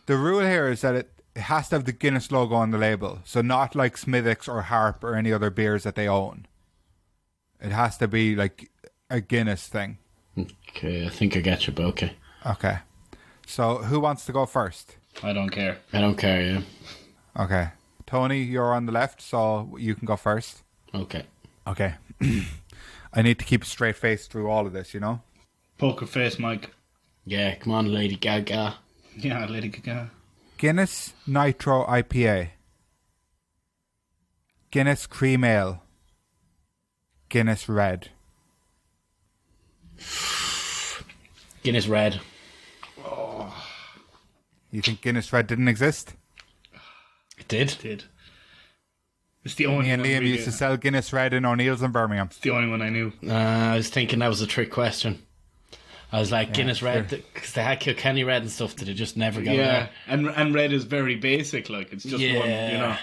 the rule here is that it has to have the Guinness logo on the label. So not like Smithwick's or Harp or any other beers that they own. It has to be like a Guinness thing. Okay, I think I get you, but okay. Okay. So who wants to go first? I don't care. I don't care, yeah. Okay. Tony, you're on the left, so you can go first. Okay. Okay. I need to keep a straight face through all of this, you know? Poker face, Mike. Yeah, come on, Lady Gaga. Yeah, Lady Gaga. Guinness Nitro IPA. Guinness Cream Ale. Guinness Red. Guinness Red. Oh. You think Guinness Red didn't exist? It did. It did. It's the only Me and one Liam used to sell Guinness Red in O'Neill's in Birmingham. It's the only one I knew. I was thinking that was a trick question. I was like, Guinness Red, because they had Kilkenny Red and stuff, did it just never go there? And Red is very basic, like, it's just one, you know.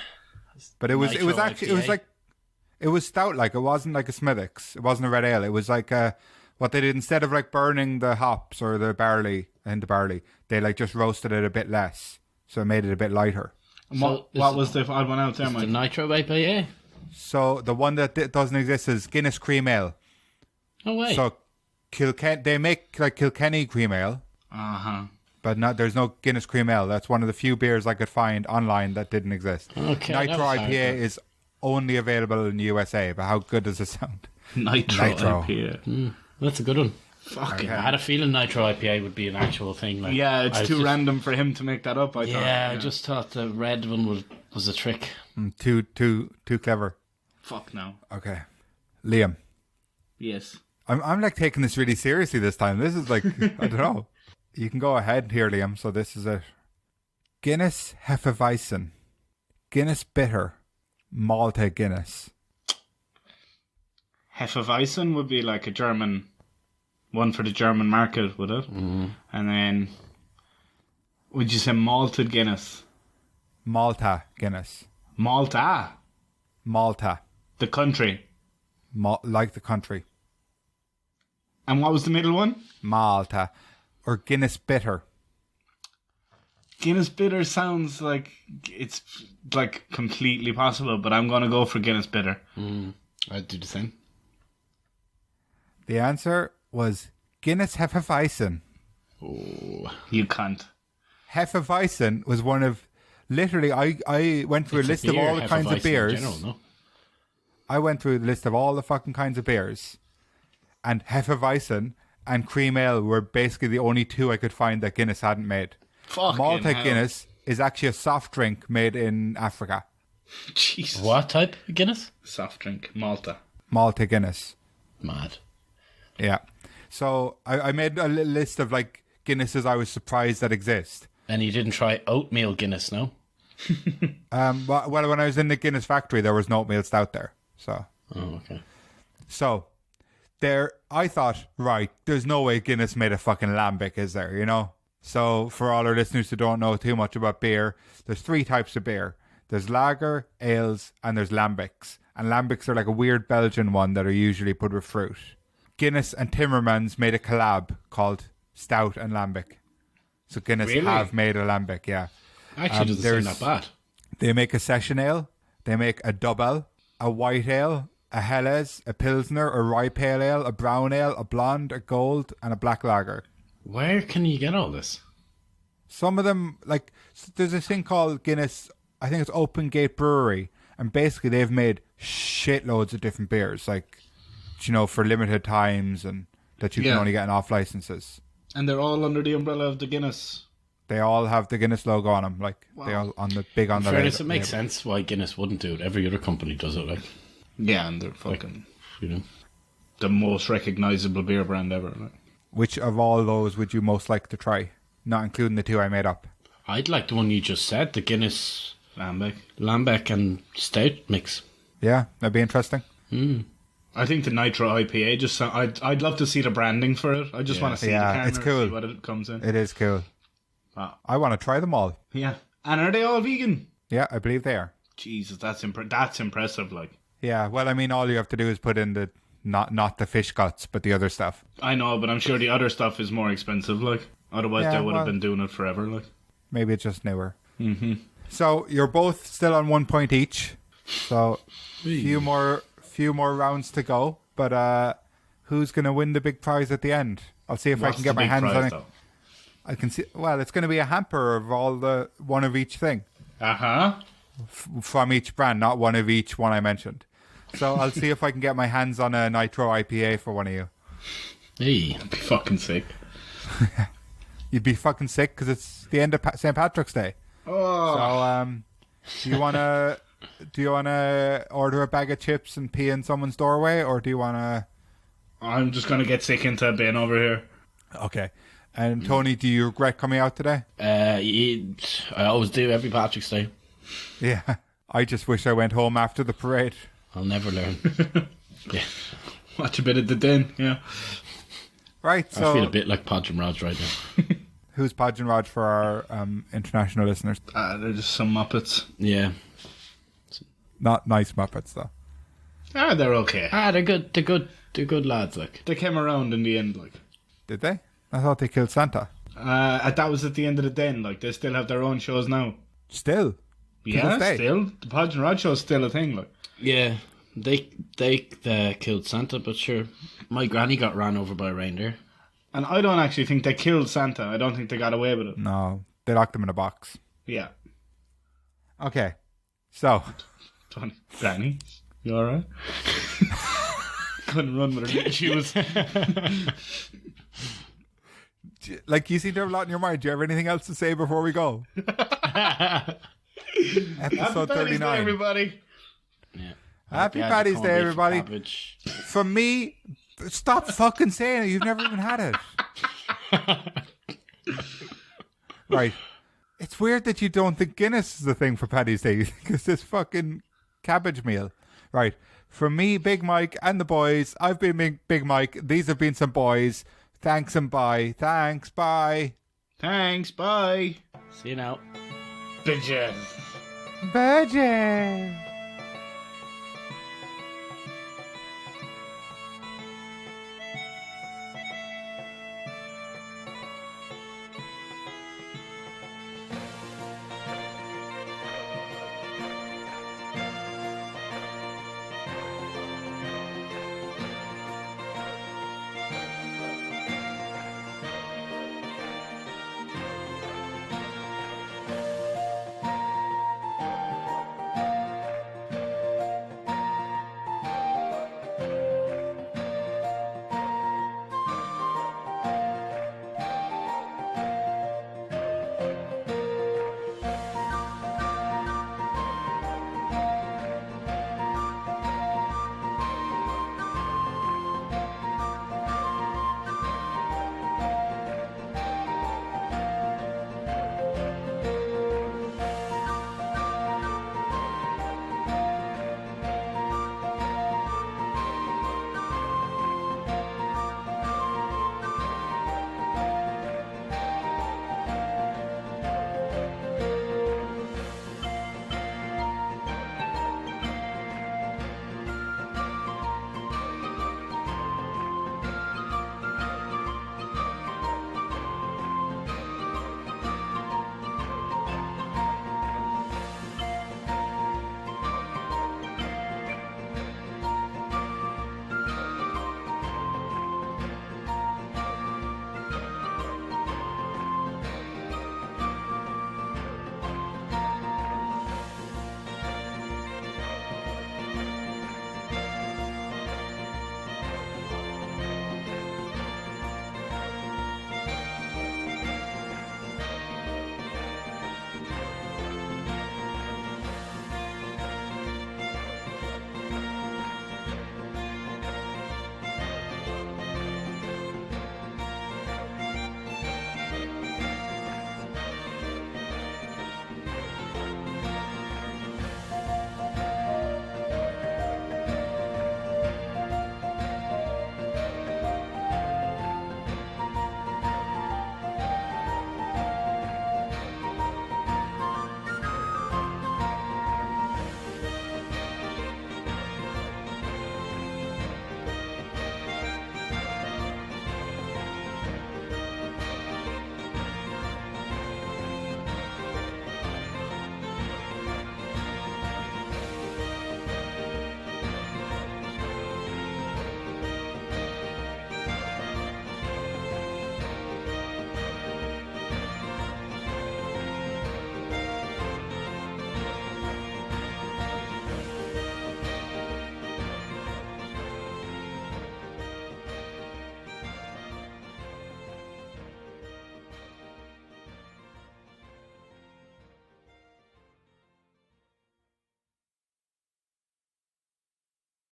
But it was actually, it was stout, like, it wasn't like a Smithwick's. It wasn't a red ale. It was like what they did, instead of like burning the hops or the barley, they like just roasted it a bit less. So it made it a bit lighter. So what was the odd one out there, Mike? The Nitro IPA. So the one that doesn't exist is Guinness Cream Ale. Oh, wait. So they make like Kilkenny Cream Ale. But there's no Guinness Cream Ale. That's one of the few beers I could find online that didn't exist. Okay. Nitro IPA is only available in the USA, but how good does it sound? Nitro IPA. That's a good one. Fucking. I had a feeling Nitro IPA would be an actual thing. Like, yeah, it's too random for him to make that up. I thought. Yeah, I just thought the red one was a trick. Too clever. Fuck no. Okay, Liam. Yes. I'm like taking this really seriously this time. This is like I don't know. You can go ahead here, Liam. So this is it. Guinness Hefeweizen, Guinness Bitter, Malta Guinness. Hefeweizen would be like a German one for the German market, would it? Mm. And then, would you say malted Guinness? Malta Guinness. Malta? Malta. The country? Like the country. And what was the middle one? Malta. Or Guinness Bitter. Guinness Bitter sounds like it's like completely possible, but I'm going to go for Guinness Bitter. I'd do the same. The answer was Guinness Hefeweizen. Oh, you can't. Hefeweizen was one of... Literally, I went through a list of all the kinds of beers. In general, no? I went through the list of all the fucking kinds of beers. And Hefeweizen and Cream Ale were basically the only two I could find that Guinness hadn't made. Fucking Malta hell. Guinness is actually a soft drink made in Africa. Jesus. What type of Guinness? Soft drink. Malta. Malta Guinness. Mad. Yeah. So I made a little list of like Guinnesses I was surprised that exist. And you didn't try oatmeal Guinness, no? Well, when I was in the Guinness factory, there was no oatmeal stout there. So. Oh, okay. So, I thought, right, there's no way Guinness made a fucking lambic, is there, you know? So, for all our listeners who don't know too much about beer, there's 3 types of beer. There's lager, ales, and there's lambics. And lambics are like a weird Belgian one that are usually put with fruit. Guinness and Timmermans made a collab called Stout and Lambic. So Guinness have made a lambic, yeah. Actually, doesn't sound that bad. They make a session ale, they make a double, a white ale, a Helles, a Pilsner, a rye pale ale, a brown ale, a blonde, a gold, and a black lager. Where can you get all this? Some of them, like, there's this thing called Guinness, I think it's Open Gate Brewery, and basically they've made shitloads of different beers, like, you know, for limited times and that you can only get in off licenses. And they're all under the umbrella of the Guinness. They all have the Guinness logo on them, like they all on the big on the. Fairness, it makes sense why Guinness wouldn't do it. Every other company does it, like. Yeah, and they're fucking, you know, the most recognizable beer brand ever. Like. Which of all those would you most like to try? Not including the 2 I made up. I'd like the one you just said, the Guinness Lambic and Stout mix. Yeah, that'd be interesting. I think the Nitro IPA just I'd love to see the branding for it. I just want to see the can it's cool. See what it comes in. It is cool. I want to try them all. Yeah. And are they all vegan? Yeah, I believe they are. Jesus, that's impressive, like. Yeah, well, I mean, all you have to do is put in the not the fish guts, but the other stuff. I know, but I'm sure the other stuff is more expensive, like. Otherwise, they would have been doing it forever, like. Maybe it's just newer. Mm-hmm. So you're both still on 1 point each. So few more rounds to go. But who's going to win the big prize at the end? I'll see if I can get my hands on it. Though? I can see. Well, it's going to be a hamper of all the one of each thing. From each brand, not one of each one I mentioned. So I'll see if I can get my hands on a Nitro IPA for one of you. Hey, I'd be fucking sick. You'd be fucking sick because it's the end of St. Patrick's Day. Oh. So do you wanna order a bag of chips and pee in someone's doorway, or do you wanna? I'm just gonna get sick into a bin over here. Okay. And Tony, do you regret coming out today? I always do every Patrick's Day. Yeah. I just wish I went home after the parade. I'll never learn. Yeah. Watch a bit of the den, yeah. Right, so... I feel a bit like Podge and Raj right now. Who's Podge and Raj for our international listeners? They're just some Muppets. Yeah. Not nice Muppets, though. They're okay. They're good. They're good lads, like. They came around in the end, like. Did they? I thought they killed Santa. That was at the end of the den, like. They still have their own shows now. Still? Yeah, still. The Podge and Raj show's still a thing, like. Yeah. They killed Santa, but sure. My granny got ran over by a reindeer. And I don't actually think they killed Santa. I don't think they got away with it. No, they locked him in a box. Yeah. Okay, so... Granny, you alright? Couldn't run with her little shoes. Like, you seem to have a lot in your mind. Do you have anything else to say before we go? Episode 39. Day, everybody. Yeah. Happy Paddy's Day, everybody. For me, stop fucking saying it. You've never even had it. Right. It's weird that you don't think Guinness is the thing for Paddy's Day. You think it's this fucking cabbage meal. Right. For me, Big Mike, and the boys, I've been Big Mike. These have been some boys. Thanks and bye. Thanks, bye. Thanks, bye. See you now. Bitches. Bitches.